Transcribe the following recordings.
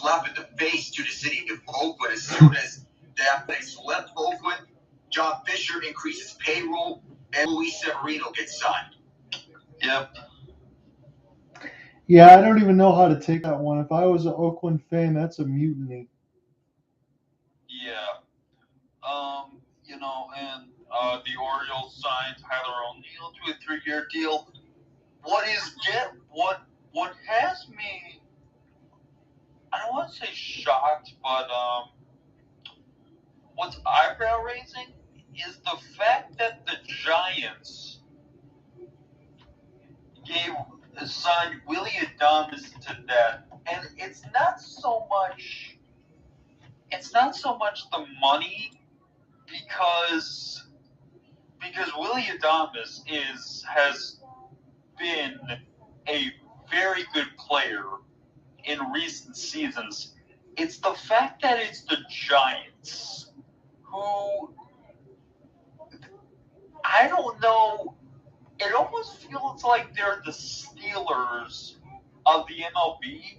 slap in the face to the city of Oakland as soon as the Athletics left Oakland. John Fisher increases payroll, and Luis Severino gets signed. Yep. Yeah, I don't even know how to take that one. If I was an Oakland fan, that's a mutiny. Yeah. And the Orioles signed Tyler O'Neill to a 3-year deal. What has me, I don't want to say shocked, but what's eyebrow raising is the fact that the Giants signed Willie Adames to that, and it's not so much the money because Willie Adames has been a very good player in recent seasons. It's the fact that it's the Giants who, I don't know, it almost feels like they're the Steelers of the MLB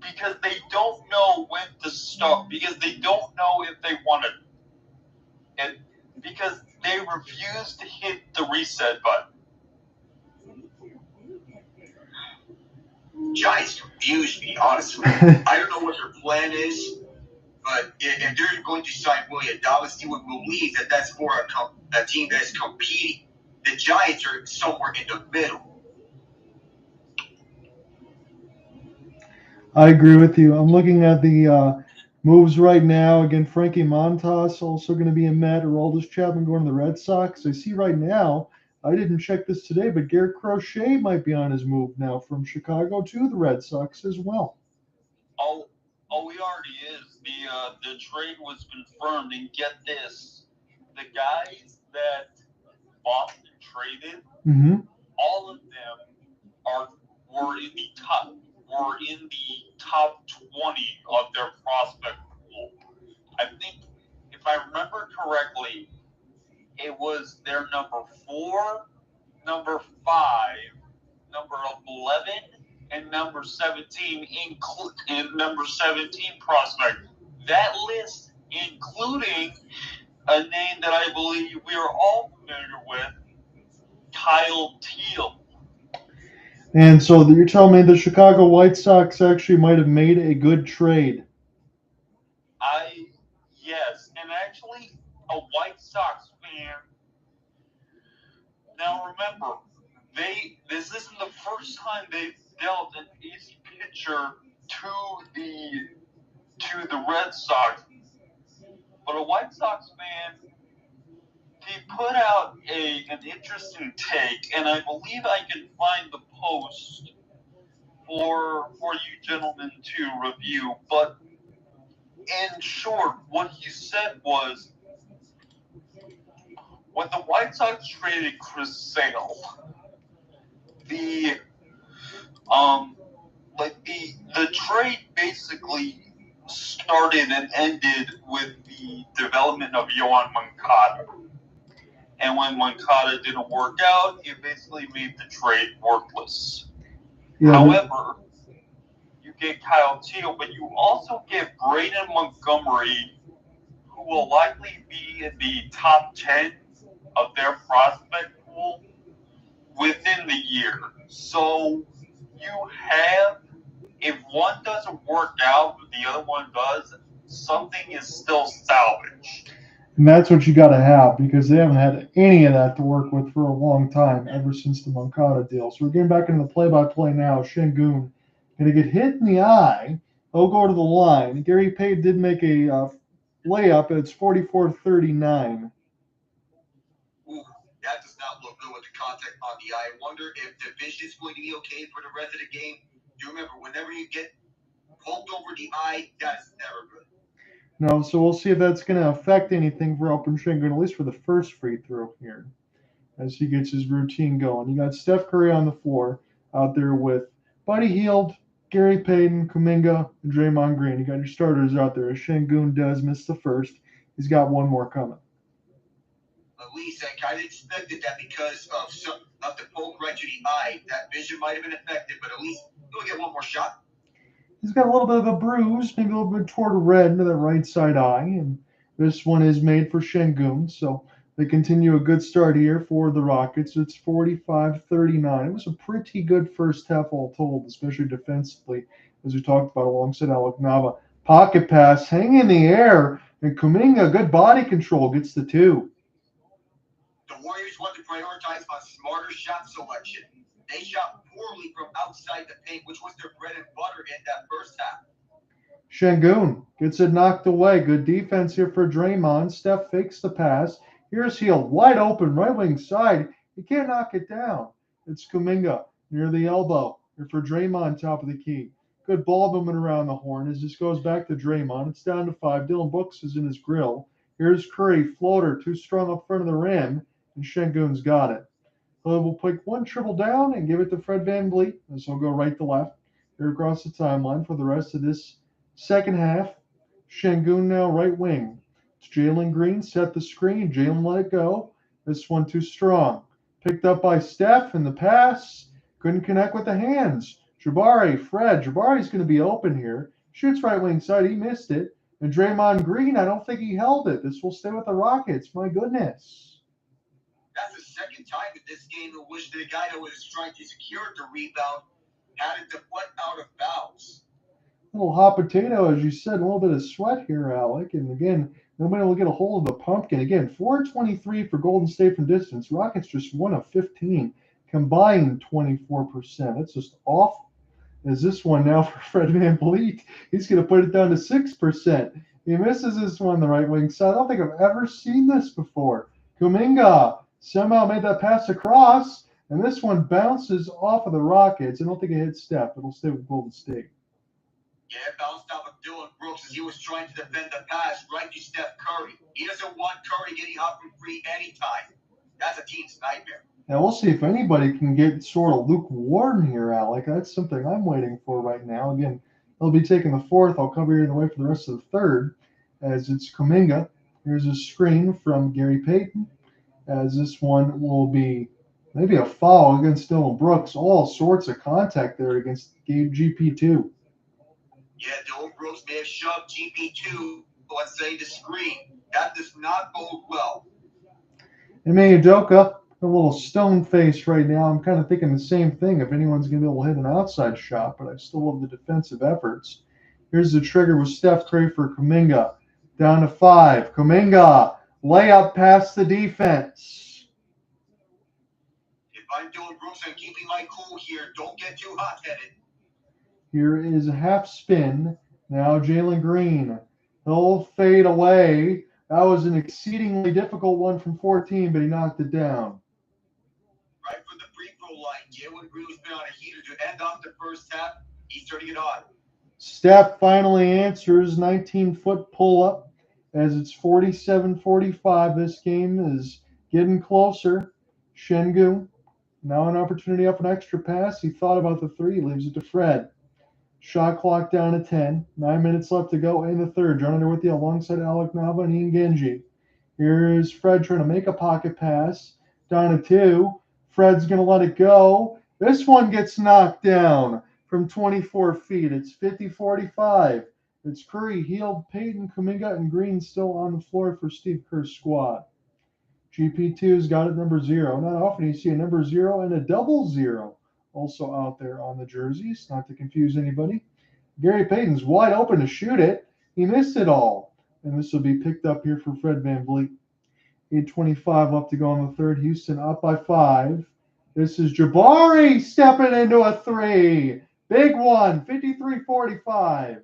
because they don't know when to start, because they don't know if they want to, and because they refuse to hit the reset button. Giants confuse me, honestly. I don't know what their plan is, but if they're going to sign Willie Adames, you would believe that that's for a team that's competing. The Giants are somewhere in the middle. I agree with you. I'm looking at the moves right now. Again, Frankie Montas also going to be in Matt Aroldis Chapman going to the Red Sox. I see right now, I didn't check this today, but Garrett Crochet might be on his move now from Chicago to the Red Sox as well. Oh, he already is. The trade was confirmed, and get this, the guys that Boston traded, all of them were in the top 20 of their prospect pool. I think, if I remember correctly, it was their number 4, number 5, number 11, and number 17 number 17 prospect. That list, including a name that I believe we are all familiar with, Kyle Teal. And so you're telling me the Chicago White Sox actually might have made a good trade? Yes, and actually a White Sox fan. Now remember, this isn't the first time they've dealt an ace pitcher to the Red Sox. But a White Sox fan, he put out an interesting take, and I believe I can find the post for you gentlemen to review. But in short, what he said was, when the White Sox traded Chris Sale, the trade basically started and ended with the development of Yohan Moncada. And when Moncada didn't work out, it basically made the trade worthless. Yeah. However, you get Kyle Teal, but you also get Braden Montgomery, who will likely be in the top 10 of their prospect pool within the year. So you have, if one doesn't work out, but the other one does, something is still salvaged. And that's what you got to have, because they haven't had any of that to work with for a long time, ever since the Moncada deal. So we're getting back into the play-by-play now. Şengün going to get hit in the eye. They'll go to the line. Gary Payton did make a layup. It's 44-39. Ooh, that does not look good with the contact on the eye. I wonder if the vision is going to be okay for the rest of the game. You remember, whenever you get poked over the eye, that's never good. No, so we'll see if that's going to affect anything for Alperen Şengün, at least for the first free throw here, as he gets his routine going. You got Steph Curry on the floor out there with Buddy Hield, Gary Payton, Kuminga, and Draymond Green. You got your starters out there. As Şengün does miss the first, he's got one more coming. At least I kind of expected that because of the poke right to the eye. That vision might have been affected, but at least he'll get one more shot. He's got a little bit of a bruise, maybe a little bit toward red into the right side eye, and this one is made for Şengün. So they continue a good start here for the Rockets. It's 45-39. It was a pretty good first half all told, especially defensively, as we talked about alongside Alec Nava. Pocket pass, hang in the air, and Kuminga, good body control, gets the two. The Warriors want to prioritize on smarter shot selection. They shot poorly from outside the paint, which was their bread and butter in that first half. Şengün gets it knocked away. Good defense here for Draymond. Steph fakes the pass. Here's Hield, wide open, right wing side. He can't knock it down. It's Kuminga near the elbow. Here for Draymond, top of the key. Good ball movement around the horn as this goes back to Draymond. It's down to 5. Dillon Brooks is in his grill. Here's Curry, floater, too strong up front of the rim, and Şengün's got it. We'll pick one triple down and give it to Fred VanVleet. This will go right to left here across the timeline for the rest of this second half. Şengün now right wing. It's Jalen Green, set the screen. Jalen let it go. This one too strong. Picked up by Steph in the pass. Couldn't connect with the hands. Jabari's going to be open here. Shoots right wing side. He missed it. And Draymond Green, I don't think he held it. This will stay with the Rockets. My goodness. That's the second time in this game in which the guy that was trying to secure the rebound had it deflect out of bounds. Little hot potato, as you said, a little bit of sweat here, Alec. And again, nobody will get a hold of the pumpkin. Again, 423 for Golden State from distance. Rockets just 1 of 15, combined 24%. That's just awful. As this one now for Fred VanVleet, he's going to put it down to 6%. He misses this one the right wing side. I don't think I've ever seen this before. Kuminga somehow made that pass across, and this one bounces off of the Rockets. I don't think it hits Steph. It'll stay with Golden State. Yeah, it bounced off of Dillon Brooks as he was trying to defend the pass right to Steph Curry. He doesn't want Curry getting hot from free anytime. That's a team's nightmare. Now we'll see if anybody can get sort of lukewarm here, Alec. That's something I'm waiting for right now. Again, they'll be taking the fourth. I'll cover here in the way for the rest of the third, as it's Kuminga. Here's a screen from Gary Payton, as this one will be maybe a foul against Dillon Brooks. All sorts of contact there against GP2. Yeah, Dillon Brooks may have shoved GP2, let's say, the screen. That does not bode well. And Udoka, a little stone face right now. I'm kind of thinking the same thing if anyone's going to be able to hit an outside shot, but I still love the defensive efforts. Here's the trigger with Steph Curry for Kuminga. Down to 5. Kuminga, layup past the defense. If I'm Dillon Brooks, I'm keeping my cool here. Don't get too hot-headed. Here is a half spin. Now Jalen Green. He'll fade away. That was an exceedingly difficult one from 14, but he knocked it down. Right from the free throw line, Jalen Green has been on a heater to end off the first half. He's turning it on. Steph finally answers, 19-foot pull-up, as it's 47-45. This game is getting closer. Şengün, now an opportunity off an extra pass. He thought about the three, leaves it to Fred. Shot clock down to 10. 9 minutes left to go in the third. John Under with you alongside Alec Nava and Ian Genji. Here's Fred trying to make a pocket pass. Down to 2. Fred's going to let it go. This one gets knocked down from 24 feet. It's 50-45. It's Curry, Hield, Payton, Kuminga, and Green still on the floor for Steve Kerr's squad. GP2's got it number 0. Not often you see a number 0 and a double 0 also out there on the jerseys, not to confuse anybody. Gary Payton's wide open to shoot it. He missed it all. And this will be picked up here for Fred VanVleet. 8:25 left to go on the third. Houston up by 5. This is Jabari stepping into a 3. Big one, 53-45.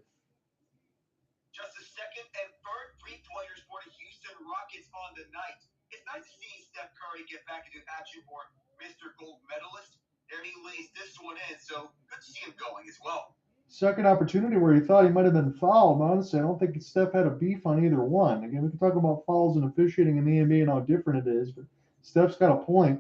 Just the second and third three-pointers for the Houston Rockets on the night. It's nice to see Steph Curry get back into action for Mr. Gold Medalist. There he lays this one in, so good to see him going as well. Second opportunity where he thought he might have been fouled. Honestly, I don't think Steph had a beef on either one. Again, we can talk about fouls and officiating in the NBA and how different it is, but Steph's got a point.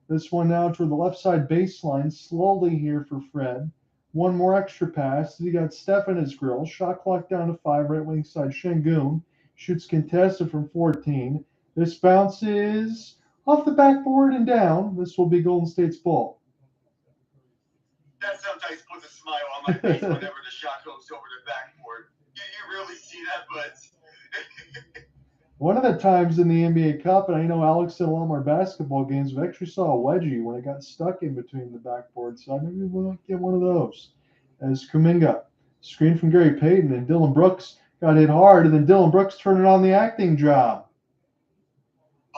This one now toward the left side baseline, slowly here for Fred. One more extra pass. He got Steph in his grill. Shot clock down to 5, right wing side. Şengün shoots contested from 14. This bounces off the backboard and down. This will be Golden State's ball. That sometimes puts a smile on my face whenever the shot goes over the backboard. You really see that, but One of the times in the NBA Cup, and I know Alex did a lot more basketball games, we actually saw a wedgie when it got stuck in between the backboard side. Maybe we'll get one of those. As Kuminga, screen from Gary Payton, and Dylan Brooks got hit hard, and then Dylan Brooks turned it on the acting job.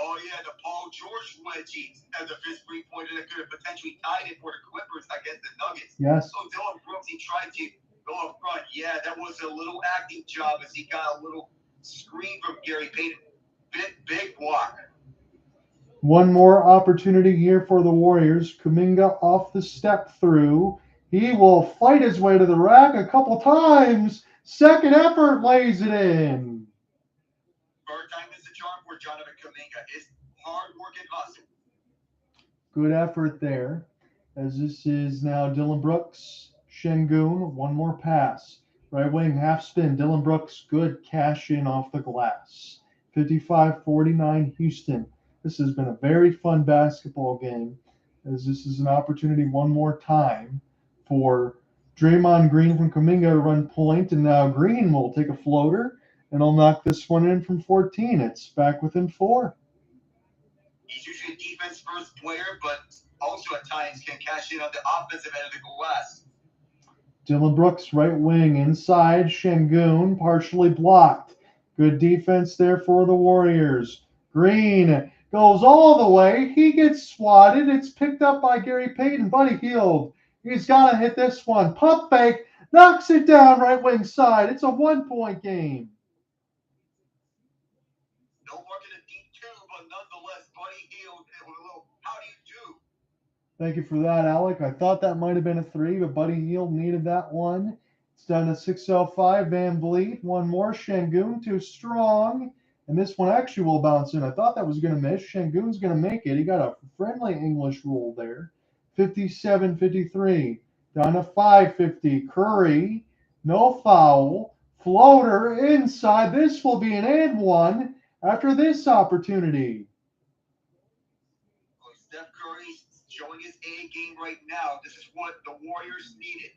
oh yeah, the Paul George wedgie as a fifth three-pointer that could have potentially tied it for the Clippers against the Nuggets. Yes. So Dylan Brooks, he tried to go up front. Yeah, that was a little acting job as he got a little screen from Gary Payton. Big block. One more opportunity here for the Warriors. Kuminga off the step through. He will fight his way to the rack a couple times. Second effort lays it in. Third time is the charm for Jonathan Kuminga. His hard work and hustle. Good effort there. As this is now Dylan Brooks, Şengün, one more pass. Right wing half spin. Dylan Brooks, good cash in off the glass. 55-49 Houston. This has been a very fun basketball game, as this is an opportunity one more time for Draymond Green from Kuminga to run point, and now Green will take a floater, and he'll knock this one in from 14. It's back within 4. He's usually a defense first player, but also at times can cash in on the offensive end of the glass. Dylan Brooks, right wing, inside. Şengün, partially blocked. Good defense there for the Warriors. Green goes all the way. He gets swatted. It's picked up by Gary Payton. Buddy Hield. He's got to hit this one. Pump fake. Knocks it down right wing side. It's a 1-point game. No mark in a deep two, but nonetheless, Buddy Hield with a little how do you do? Thank you for that, Alec. I thought that might have been a 3, but Buddy Hield needed that one. It's down to 6:05. Van Vliet. One more. Şengün too strong. And this one actually will bounce in. I thought that was going to miss. Şengün's going to make it. He got a friendly English rule there. 57-53. Down to 5:50. Curry. No foul. Floater inside. This will be an and one after this opportunity. Well, Steph Curry's showing his A game right now. This is what the Warriors needed.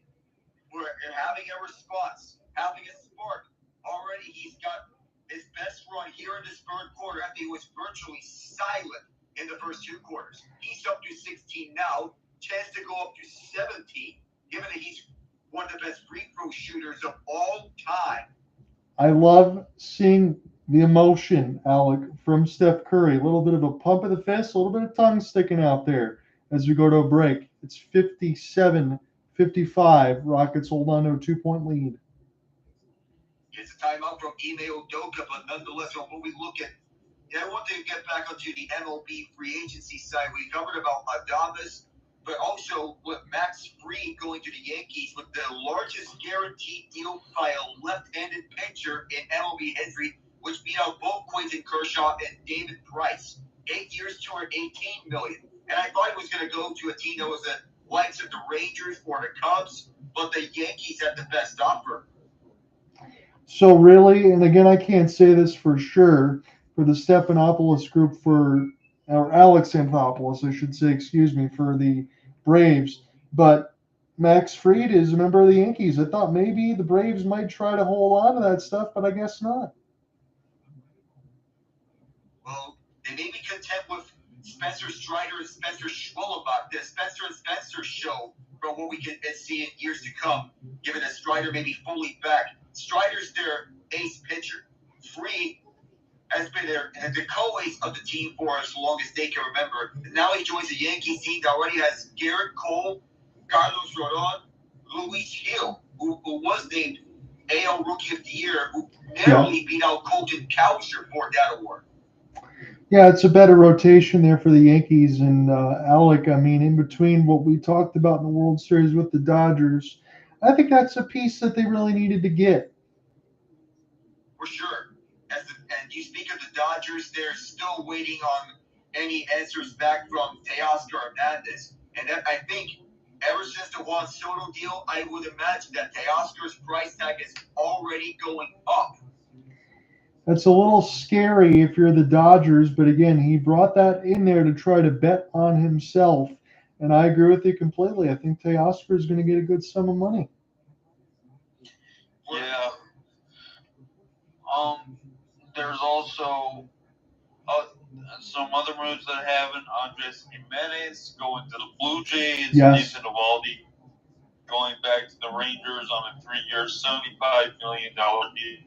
We're having a response, having a spark. Already he's got his best run here in this third quarter after he was virtually silent in the first 2 quarters. He's up to 16 now, chance to go up to 17, given that he's one of the best free throw shooters of all time. I love seeing the emotion, Alec, from Steph Curry. A little bit of a pump of the fist, a little bit of tongue sticking out there as we go to a break. It's 57-55. Rockets hold on to a 2-point lead. It's a timeout from Ime Udoka, but nonetheless, when we look at, I want to get back onto the MLB free agency side. We covered about Adames, but also with Max Fried going to the Yankees with the largest guaranteed deal by a left-handed pitcher in MLB history, which beat out both Clayton Kershaw and David Price. 8 years, $218 million. And I thought he was going to go to a team that was the likes of the Rangers or the Cubs, but the Yankees had the best offer. So really, and again, I can't say this for sure, for the Stephanopoulos group or Alex Anthopoulos, I should say, excuse me, for the Braves, but Max Fried is a member of the Yankees. I thought maybe the Braves might try to hold on to that stuff, but I guess not. Well, they may be content with Spencer Strider and Spencer Schwellebach, the Spencer and Spencer show from what we can see in years to come, given that Strider may be fully back. Strider's their ace pitcher. Fried has been the co-ace of the team for as long as they can remember. And now he joins the Yankees team that already has Garrett Cole, Carlos Rodon, Luis Hill, who was named AL Rookie of the Year, who narrowly beat out Colton Cowser for that award. Yeah, it's a better rotation there for the Yankees. And Alec, I mean, in between what we talked about in the World Series with the Dodgers, I think that's a piece that they really needed to get. For sure. And you speak of the Dodgers, they're still waiting on any answers back from Teoscar Hernandez. And I think ever since the Juan Soto deal, I would imagine that Teoscar's price tag is already going up. That's a little scary if you're the Dodgers, but again, he brought that in there to try to bet on himself. And I agree with you completely. I think Teoscar is going to get a good sum of money. There's also some other moves that happen. Andres Jimenez going to the Blue Jays. Yes. Nathan Eovaldi going back to the Rangers on a 3-year, $75 million deal.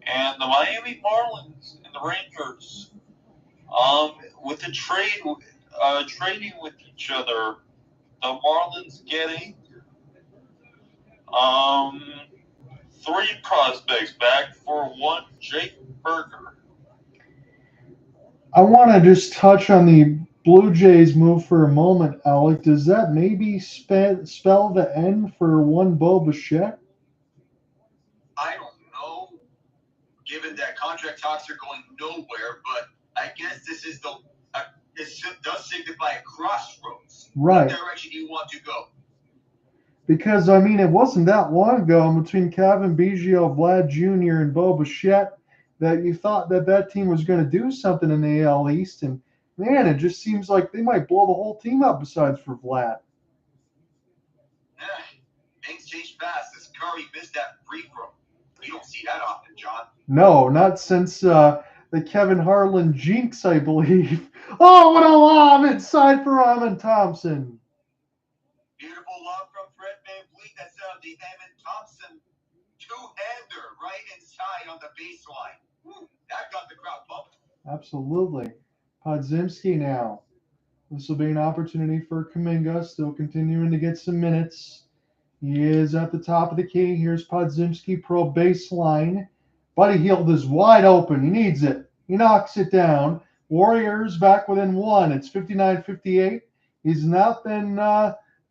And the Miami Marlins and the Rangers, with the trading with each other, the Marlins getting 3 prospects back for 1 Jake Burger. I want to just touch on the Blue Jays move for a moment, Alec. Does that maybe spell the end for one Bo Bichette? I don't know, given that contract talks are going nowhere, but I guess this is this does signify a crossroads. Right. What direction do you want to go? Because, I mean, it wasn't that long ago between Kevon, Biggio, Vlad Jr., and Bo Bichette that you thought that team was going to do something in the AL East. And, man, it just seems like they might blow the whole team up besides for Vlad. Things change fast as Curry missed that free throw. You don't see that often, John. No, not since the Kevin Harlan jinx, I believe. Oh, what a lob inside for Amon Thompson. Beautiful lob from Fred VanVleet that set up the Amon Thompson two-hander right inside on the baseline. Woo, that got the crowd pumped. Absolutely. Podziemski now. This will be an opportunity for Kuminga, still continuing to get some minutes. He is at the top of the key. Here's Podziemski, pro baseline. Buddy Hield is wide open. He needs it. He knocks it down. Warriors back within 1. It's 59-58. He's not been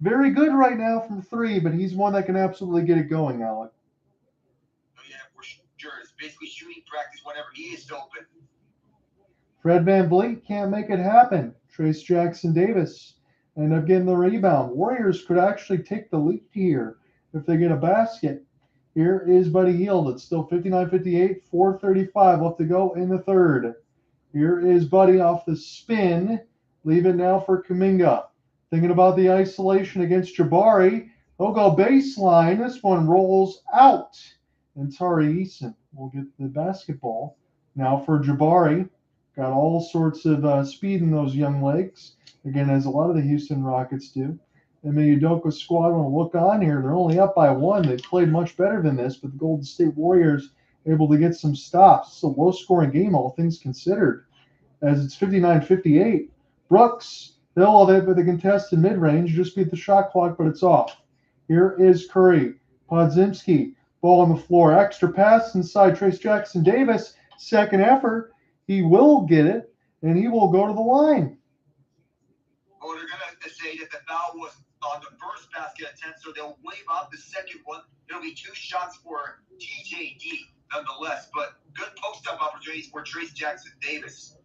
very good right now from 3, but he's one that can absolutely get it going, Alec. Oh, yeah, for sure. It's basically shooting practice whenever he is open. Fred VanVleet can't make it happen. Trayce Jackson-Davis end up getting the rebound. Warriors could actually take the lead here if they get a basket. Here is Buddy Hield. It's still 59-58, 4:35 left to go in the third. Here is Buddy off the spin. Leave it now for Kuminga. Thinking about the isolation against Jabari. He'll go baseline. This one rolls out. And Tari Eason will get the basketball. Now for Jabari. Got all sorts of speed in those young legs. Again, as a lot of the Houston Rockets do. And the Udoka squad want to look on here. They're only up by 1. They played much better than this, but the Golden State Warriors able to get some stops. It's a low-scoring game, all things considered, as it's 59-58. Brooks, they'll have it with a contested mid-range, just beat the shot clock, but it's off. Here is Curry. Podziemski, ball on the floor. Extra pass inside Trayce Jackson-Davis. Second effort. He will get it, and he will go to the line. Oh, they're going to say that the foul was on the first basket attempt, so they'll wave off the second one. It'll be 2 shots for TJD, nonetheless, but good post-up opportunities for Trayce Jackson-Davis.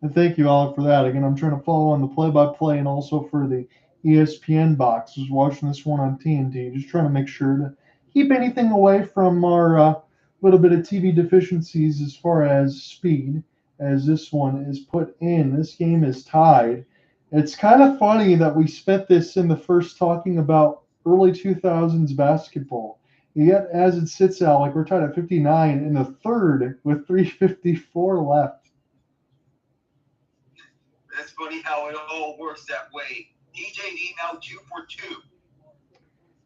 And thank you, Alec, for that. Again, I'm trying to follow on the play-by-play and also for the ESPN box. I was watching this one on TNT, just trying to make sure to keep anything away from our little bit of TV deficiencies as far as speed, as this one is put in. This game is tied. It's kind of funny that we spent this in the first talking about early 2000s basketball. Yet, as it sits, Alec, we're tied at 59 in the third with 3:54 left. That's funny how it all works that way. TJD now 2 for 2.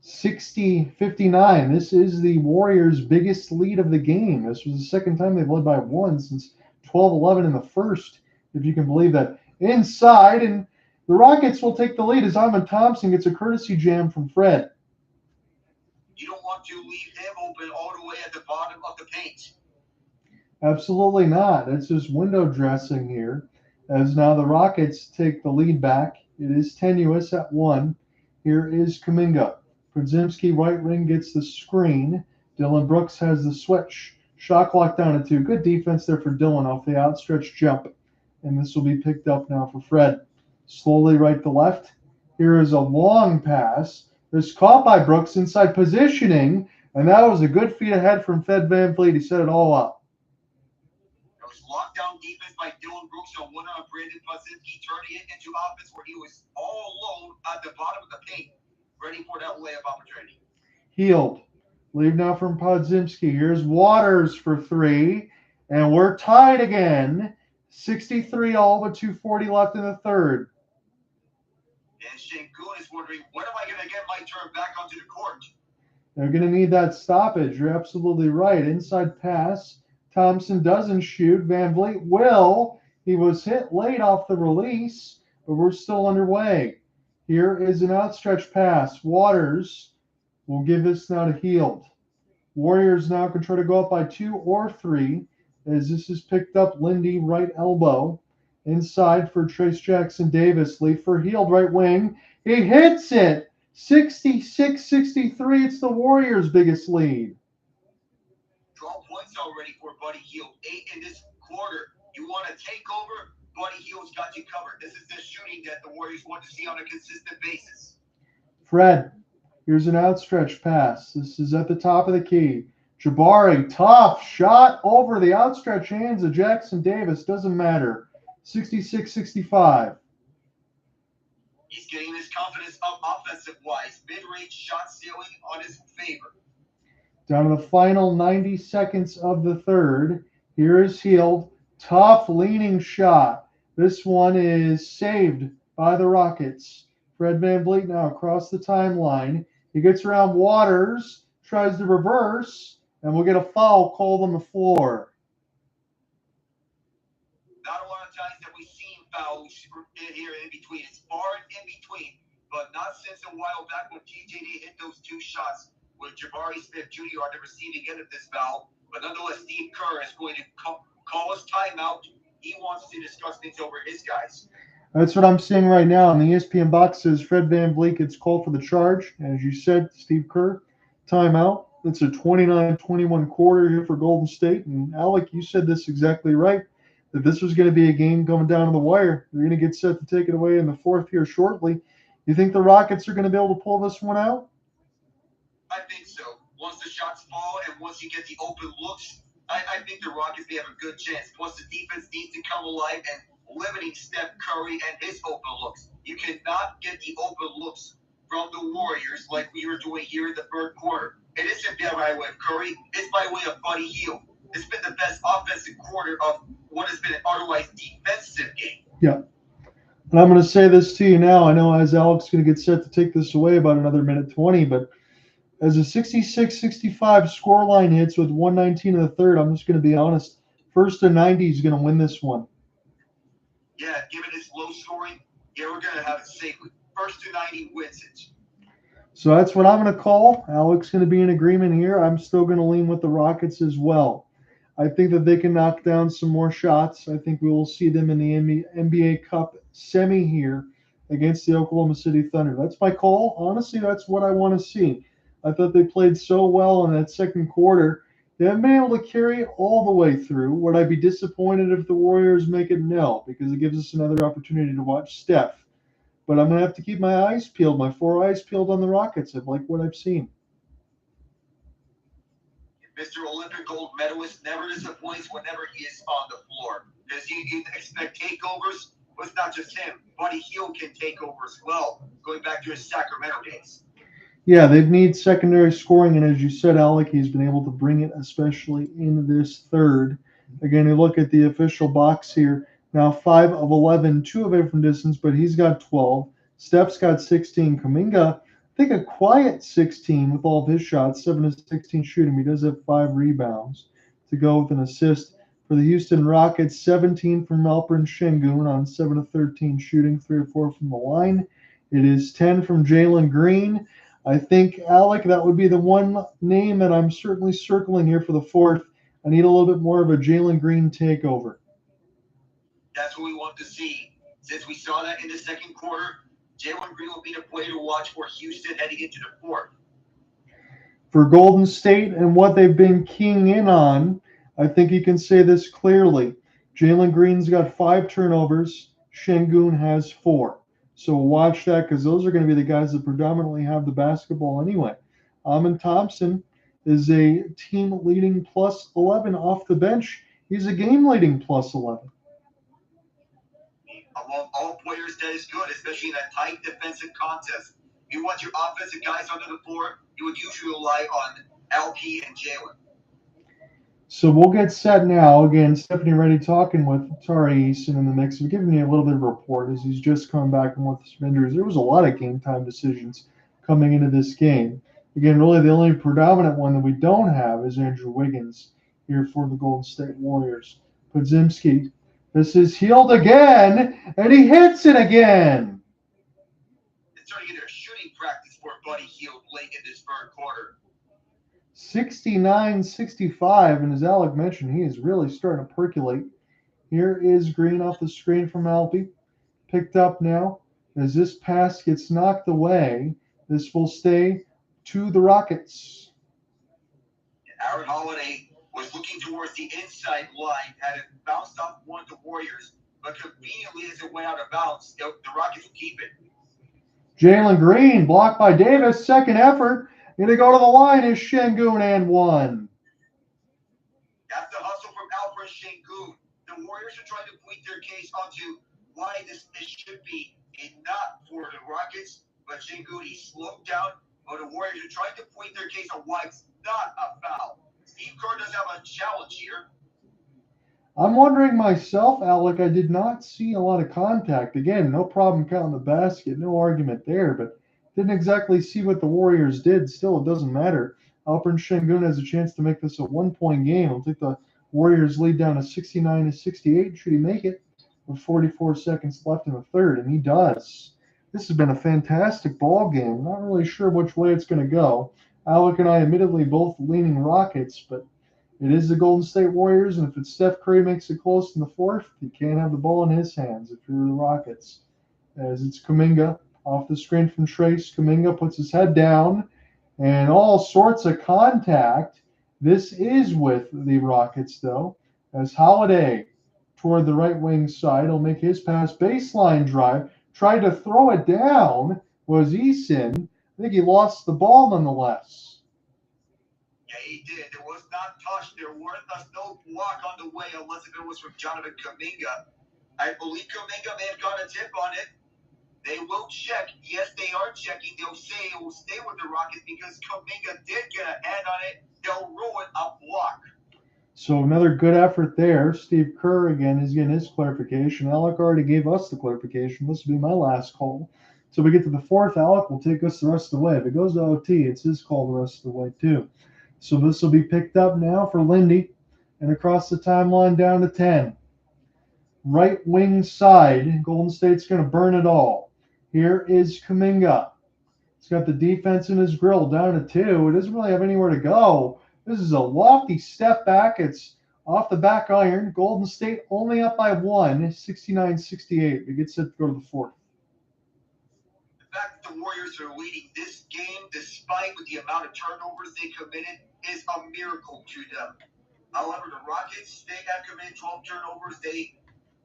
60-59. This is the Warriors' biggest lead of the game. This was the second time they've led by 1 since 12-11 in the first, if you can believe that. Inside, and the Rockets will take the lead as Amon Thompson gets a courtesy jam from Fred. You don't want to leave him open all the way at the bottom of the paint. Absolutely not. It's just window dressing here, as now the Rockets take the lead back. It is tenuous at 1. Here is Kuminga. Podziemski, right ring, gets the screen. Dylan Brooks has the switch. Shot clock down to 2. Good defense there for Dylan off the outstretched jump. And this will be picked up now for Fred. Slowly right to left. Here is a long pass. It's caught by Brooks inside positioning. And that was a good feed ahead from Fred VanVleet. He set it all up. It was lockdown defense by Dylan Brooks on one on Brandin Podziemski, turning it into offense where he was all alone at the bottom of the paint, ready for that layup opportunity. Hield Leave now from Podziemski. Here's Waters for three. And we're tied again. 63 all but 2:40 left in the third. And Şengün is wondering, when am I going to get my turn back onto the court? They're going to need that stoppage. You're absolutely right. Inside pass. Thompson doesn't shoot. Van Vliet will. He was hit late off the release, but we're still underway. Here is an outstretched pass. Waters will give this now to Hield. Warriors now can try to go up by 2 or 3 as this is picked up. Lindy, right elbow. Inside for Trayce Jackson-Davis. Lead for Hield, right wing. He hits it. 66-63. It's the Warriors' biggest lead. 12 points already for Buddy Hield. 8 in this quarter. You want to take over? Buddy Hield's got you covered. This is the shooting that the Warriors want to see on a consistent basis. Fred, here's an outstretched pass. This is at the top of the key. Jabari, tough shot over the outstretched hands of Jackson-Davis. Doesn't matter. 66-65. He's getting his confidence up offensive-wise. Mid-range shot ceiling on his favor. Down to the final 90 seconds of the third. Here is Hield. Tough leaning shot. This one is saved by the Rockets. Fred VanVleet now across the timeline. He gets around Waters, tries to reverse, and we'll get a foul called on the floor. Not a lot of times that we've seen fouls here in between. It's far in between, but not since a while back when TJD hit those 2 shots with Jabari Smith Jr. on the receiving end of this foul. But nonetheless, Steve Kerr is going to call his timeout. He wants to discuss things over his guys. That's what I'm seeing right now. On the ESPN box says Fred VanVleet gets called for the charge. As you said, Steve Kerr, timeout. It's a 29-21 quarter here for Golden State. And Alec, you said this exactly right, that this was going to be a game coming down to the wire. They're going to get set to take it away in the fourth here shortly. You think the Rockets are going to be able to pull this one out? I think so. Once the shots fall and once you get the open looks, I think the Rockets may have a good chance. Plus, the defense needs to come alive and limiting Steph Curry and his open looks. You cannot get the open looks from the Warriors like we were doing here in the third quarter. It isn't by way of Curry. It's by way of Buddy Hield. It's been the best offensive quarter of what has been an otherwise defensive game. Yeah. And I'm going to say this to you now. I know as Alec's going to get set to take this away about another minute 20, but as a 66-65 scoreline hits with 119 in the third, I'm just going to be honest. First to 90 is going to win this one. Yeah, given it's low scoring, yeah, we're going to have it safely. First to 90 wins it. So that's what I'm going to call. Alec's going to be in agreement here. I'm still going to lean with the Rockets as well. I think that they can knock down some more shots. I think we will see them in the NBA Cup semi here against the Oklahoma City Thunder. That's my call. Honestly, that's what I want to see. I thought they played so well in that second quarter. They haven't been able to carry it all the way through. Would I be disappointed if the Warriors make it? No, because it gives us another opportunity to watch Steph. But I'm going to have to keep my eyes peeled, my 4 eyes peeled on the Rockets. I like what I've seen. Mr. Olympic gold medalist never disappoints whenever he is on the floor. Does he expect takeovers? Well, it's not just him. Buddy Hield can take over as well, going back to his Sacramento days. Yeah, they need secondary scoring, and as you said, Alec, he's been able to bring it, especially in this third. Again, you look at the official box here. Now 5 of 11, 2 of it from distance, but he's got 12. Steph's got 16. Kuminga, I think a quiet 16 with all of his shots, 7 of 16 shooting. He does have 5 rebounds to go with an assist. For the Houston Rockets, 17 from Alperen Şengün on 7 of 13 shooting, 3 or 4 from the line. It is 10 from Jalen Green. I think, Alec, that would be the one name that I'm certainly circling here for the fourth. I need a little bit more of a Jalen Green takeover. That's what we want to see. Since we saw that in the second quarter, Jalen Green will be the player to watch for Houston heading into the fourth. For Golden State and what they've been keying in on, I think you can say this clearly. Jalen Green's got 5 turnovers. Şengün has 4. So watch that because those are going to be the guys that predominantly have the basketball anyway. Amen Thompson is a team-leading plus 11 off the bench. He's a game-leading plus 11. Among all players, that is good, especially in a tight defensive contest. You want your offensive guys under the floor, you would usually rely on LP and Jalen. So we'll get set now. Again, Stephanie Reddy talking with Trayce in the mix. We're giving you a little bit of a report as he's just coming back from with some injuries. There was a lot of game time decisions coming into this game. Again, really the only predominant one that we don't have is Andrew Wiggins here for the Golden State Warriors. Podziemski, this is Hield again, and he hits it again. It's starting to get a shooting practice for Buddy Hield late in this third quarter. 69-65, and as Alec mentioned, he is really starting to percolate. Here is Green off the screen from Alpi. Picked up now. As this pass gets knocked away, this will stay to the Rockets. Aaron Holiday was looking towards the inside line, had it bounced off one of the Warriors, but conveniently as it went out of bounds, the Rockets will keep it. Jalen Green blocked by Davis. Second effort. Going to go to the line is Şengün and one. That's the hustle from Alfred Şengün. The Warriors are trying to point their case onto why this should be not for the Rockets, but Şengün, he slowed down, but the Warriors are trying to point their case on why it's not a foul. Steve Kerr does have a challenge here. I'm wondering myself, Alec, I did not see a lot of contact. Again, no problem counting the basket, no argument there, but didn't exactly see what the Warriors did. Still, it doesn't matter. Alperen Şengün has a chance to make this a one-point game. I'll take the Warriors lead down to 69-68. Should he make it with 44 seconds left in the third? And he does. This has been a fantastic ball game. Not really sure which way it's going to go. Alec and I admittedly both leaning Rockets, but it is the Golden State Warriors, and if it's Steph Curry makes it close in the fourth, you can't have the ball in his hands if you're the Rockets. As it's Kuminga off the screen from Trayce. Kuminga puts his head down, and all sorts of contact. This is with the Rockets, though, as Holiday toward the right wing side will make his pass. Baseline drive. Tried to throw it down. Was Eason. I think he lost the ball nonetheless. Yeah, he did. It was not touched. There was no block on the way unless if it was from Jonathan Kuminga. I believe Kuminga may have got a tip on it. They will check. Yes, they are checking. They'll say it will stay with the Rockets because Kuminga did get a hand on it. They'll rule it a block. So another good effort there. Steve Kerr again is getting his clarification. Alec already gave us the clarification. This will be my last call. So we get to the fourth. Alec will take us the rest of the way. If it goes to OT, it's his call the rest of the way too. So this will be picked up now for Lindy and across the timeline down to 10. Right wing side, Golden State's going to burn it all. Here is Kuminga. He's got the defense in his grill down to 2. It doesn't really have anywhere to go. This is a lofty step back. It's off the back iron. Golden State only up by 1, 69-68. We get set to go to the fourth. The fact that the Warriors are leading this game, despite with the amount of turnovers they committed, is a miracle to them. However, the Rockets, they have committed 12 turnovers. They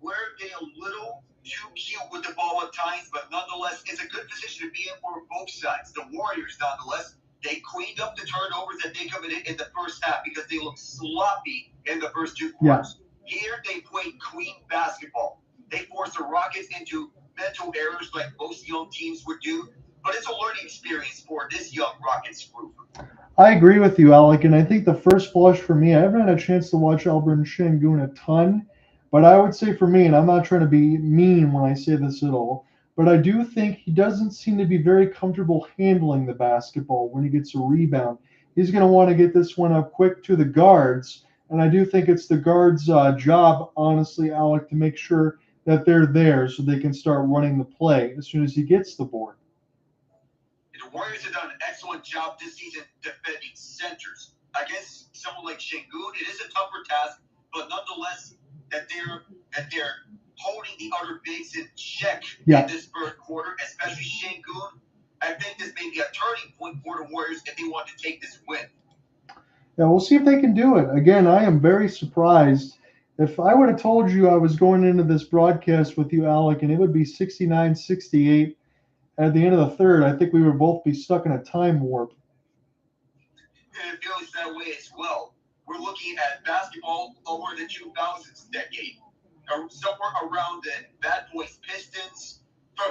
were getting a little too cute with the ball at times, but nonetheless, it's a good position to be in for both sides. The Warriors, nonetheless, they cleaned up the turnovers that they committed in the first half because they looked sloppy in the first two quarters. Yeah. Here, they played clean basketball. They forced the Rockets into mental errors like most young teams would do, but it's a learning experience for this young Rockets group. I agree with you, Alec, and I think the first flush for me, I haven't had a chance to watch Alperen Şengün a ton, but I would say for me, and I'm not trying to be mean when I say this at all, but I do think he doesn't seem to be very comfortable handling the basketball when he gets a rebound. He's going to want to get this one up quick to the guards, and I do think it's the guards' job, honestly, Alec, to make sure that they're there so they can start running the play as soon as he gets the board. The Warriors have done an excellent job this season defending centers. Against someone like Şengün, it is a tougher task, but nonetheless, that they're holding the other bigs in check in this third quarter, especially Şengün. I think this may be a turning point for the Warriors if they want to take this win. Yeah, we'll see if they can do it. Again, I am very surprised. If I would have told you I was going into this broadcast with you, Alec, and it would be 69-68 at the end of the third, I think we would both be stuck in a time warp. And it feels that way as well. We're looking at basketball over the 2000s decade, or somewhere around the Bad Boys Pistons,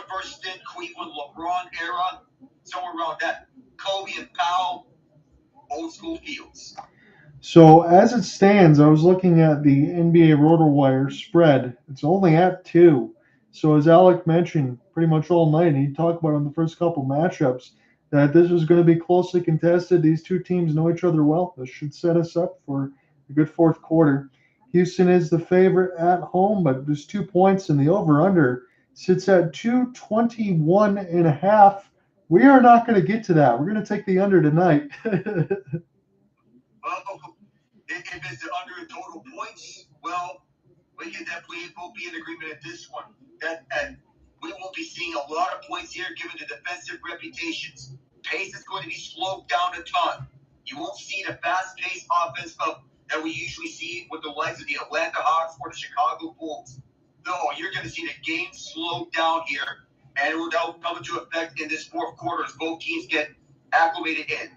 first stint Cleveland LeBron era, somewhere around that. Kobe and Powell, old school fields. So as it stands, I was looking at the NBA RotoWire spread. It's only at 2. So as Alec mentioned, pretty much all night, and he talked about in the first couple matchups, that this was going to be closely contested. These two teams know each other well. This should set us up for a good fourth quarter. Houston is the favorite at home, but there's 2 points, and the over-under sits at 221.5. We are not going to get to that. We're going to take the under tonight. Well, if it's under total points, well, we can definitely will be in agreement at this one. And we will be seeing a lot of points here given the defensive reputations. Pace is going to be slowed down a ton. You won't see the fast-paced offense that we usually see with the likes of the Atlanta Hawks or the Chicago Bulls. No, you're going to see the game slowed down here, and it will come into effect in this fourth quarter as both teams get acclimated in.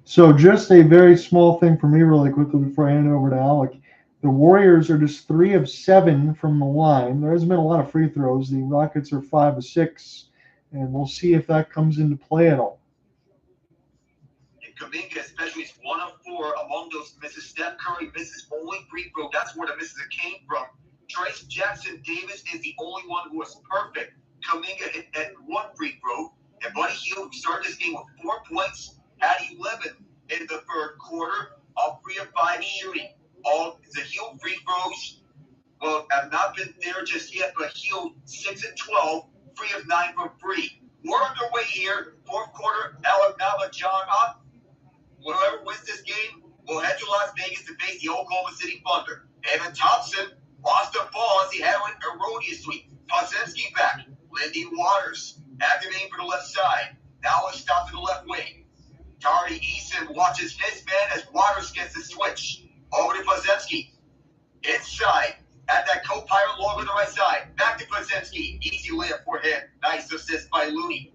So just a very small thing for me really quickly before I hand it over to Alec. The Warriors are just 3 of 7 from the line. There hasn't been a lot of free throws. The Rockets are 5 of 6, and we'll see if that comes into play at all. And Kuminga especially is 1 of 4 among those misses. Steph Curry misses only free throw. That's where the misses came from. Trayce Jackson Davis is the only one who was perfect. Kuminga hit that 1 free throw. And Buddy Hield started this game with 4 points. Had 11 in the third quarter, all 3 of 5 shooting. All the Hield free throws, well, have not been there just yet, but Hield 6 of 12, 3 of 9 from 3. We're underway here. Fourth quarter, Alec Nava, John up. Whoever wins this game will head to Las Vegas to face the Oklahoma City Thunder. Evan Thompson lost the ball as he had it erroneously. Podziemski back. Lindy Waters activating for the left side. Now let's stop to the left wing. Tari Eason watches his man as Waters gets the switch. Over to Podziemski. Inside. At that co-pilot log on the right side. Back to Podziemski. Easy layup for him. Nice assist by Looney.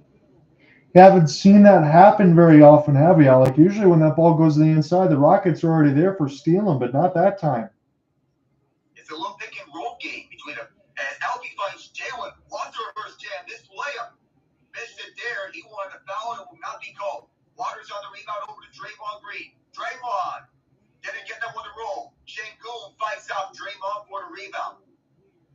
You haven't seen that happen very often, have you, Alec? Usually when that ball goes to the inside, the Rockets are already there for stealing, but not that time. It's a little pick and roll game between them. As Albie finds Jalen. Wants to reverse jam. This layup. Missed it there. He wanted a foul and it will not be called. Waters on the rebound over to Draymond Green. Draymond didn't get that one to roll. Sengun fights out Draymond for the rebound.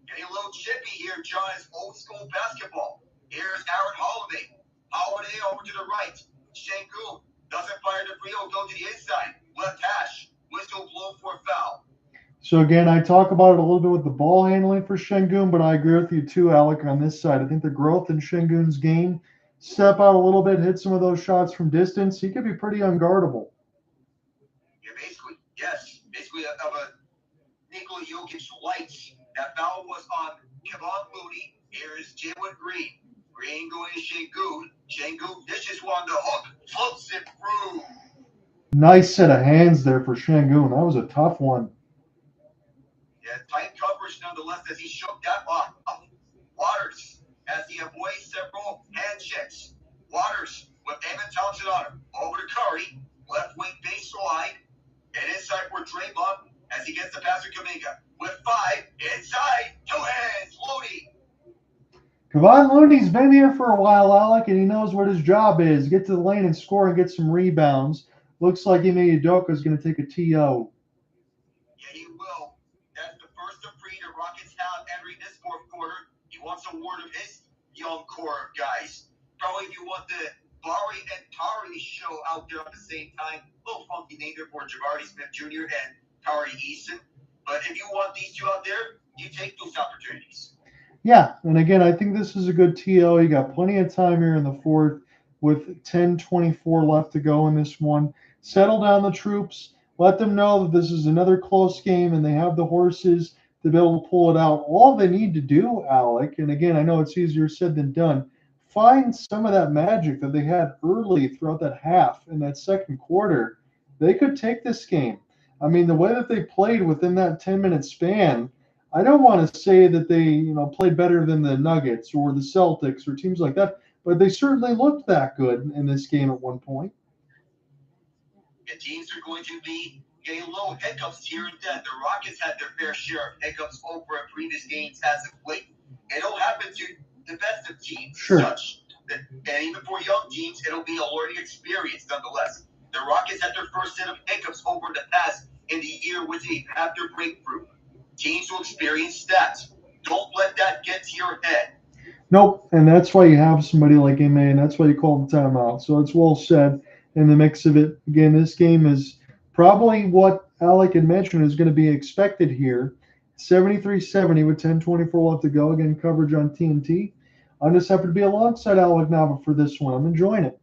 Getting a little chippy here, John, is old school basketball. Here's Aaron Holiday. Holiday over to the right. Sengun doesn't fire the free throw, go to the inside. Left hash. Whistle blown for a foul. So again, I talk about it a little bit with the ball handling for Sengun, but I agree with you too, Alec, on this side. I think the growth in Sengun's game, step out a little bit, hit some of those shots from distance, he could be pretty unguardable. Yeah, basically, yes. Basically, of a Nikola Jokic lights. That foul was on Kevon Looney. Here is Jalen Green. Green going to Sengun. Sengun dishes one to hook. Floats it through. Nice set of hands there for Sengun. That was a tough one. Yeah, tight coverage nonetheless as he shook that off. Waters as he avoids several hand checks. Waters with Evan Thompson on him. Over to Curry. Left wing baseline. And inside for Draymond as he gets the pass to Kuminga. With 5. Inside. 2 hands. Looney. Kevon Looney's been here for a while, Alec, and he knows what his job is. Get to the lane and score and get some rebounds. Looks like Ime Udoka is going to take a TO. Yeah, he will. That's the first of 3 the Rockets have entering this fourth quarter. He wants a word of his young core guys. Probably if you want the Bari and Tari show out there at the same time. A little funky name there for Jabari Smith Jr. and Tari Eason. But if you want these two out there, you take those opportunities. Yeah, and again, I think this is a good TO. You got plenty of time here in the fourth with 10:24 left to go in this one. Settle down the troops. Let them know that this is another close game and they have the horses to be able to pull it out. All they need to do, Alec, and again, I know it's easier said than done, find some of that magic that they had early throughout that half in that second quarter. They could take this game. I mean, the way that they played within that 10-minute span, I don't want to say that they, played better than the Nuggets or the Celtics or teams like that, but they certainly looked that good in this game at one point. And teams are going to be getting little hiccups here and then. The Rockets had their fair share of hiccups over at previous games as of late. It'll happen to the best of teams. Sure. Such. And even for young teams, it'll be a learning experience nonetheless. The Rockets had their first set of hiccups over the past in the year which they had their breakthrough. Teams will experience that. Don't let that get to your head. Nope, and that's why you have somebody like MA, and that's why you call the timeout. So it's well said in the mix of it. Again, this game is probably what Alec had mentioned is going to be expected here. 73-70 with 10:24 left to go. Again, coverage on TNT. I'm just happy to be alongside Alec Nava for this one. I'm enjoying it.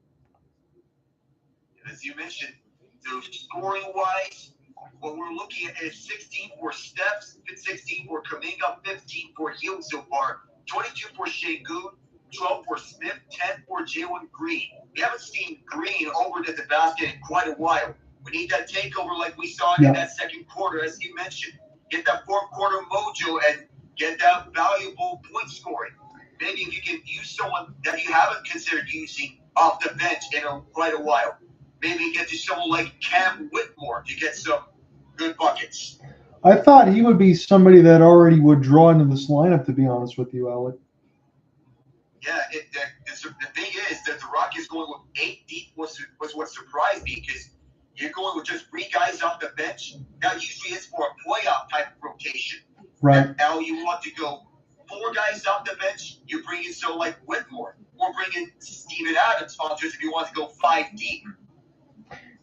As you mentioned, so scoring-wise, what we're looking at is 16 for Steph, 16 for Kuminga, 15 for Hield so far, 22 for Şengün, 12 for Smith, 10 for Jalen Green. We haven't seen Green over to the basket in quite a while. We need that takeover like we saw in that second quarter, as you mentioned. Get that fourth quarter mojo and get that valuable point scoring. Maybe if you can use someone that you haven't considered using off the bench in quite a while. Maybe get to someone like Cam Whitmore to get some good buckets. I thought he would be somebody that already would draw into this lineup, to be honest with you, Alec. Yeah, the thing is that the Rockets going with 8 deep was what surprised me, because you're going with just 3 guys off the bench. Now, usually it's for a playoff type of rotation. Right. And now you want to go 4 guys off the bench, you bring in someone like Whitmore, or bring in Steven Adams on just if you want to go 5 deep.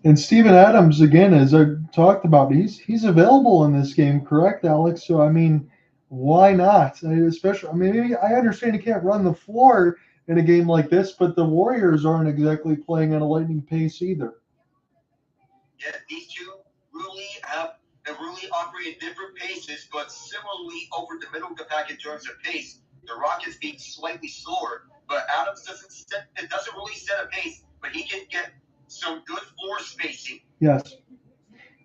And Steven Adams, again, as I talked about, he's available in this game, correct, Alex? So, I mean, why not? Especially, I mean, maybe I understand you can't run the floor in a game like this, but the Warriors aren't exactly playing at a lightning pace either. Yeah, these two really operate at different paces, but similarly over the middle of the pack in terms of pace. The Rockets being slightly slower, but Adams doesn't really set a pace, but he can get some good floor spacing. Yes,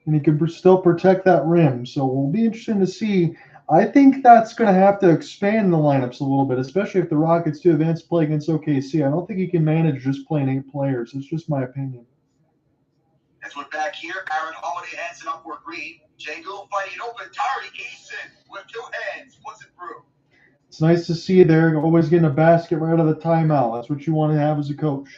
and he can still protect that rim. So we'll be interesting to see. I think that's going to have to expand the lineups a little bit, especially if the Rockets do advance play against OKC. I don't think he can manage just playing 8 players. It's just my opinion. That's what back here, Aaron Holiday hands it up for Green. Django fighting open. Tari Eason with 2 hands puts it through. It's nice to see you there. Always getting a basket right out of the timeout. That's what you want to have as a coach.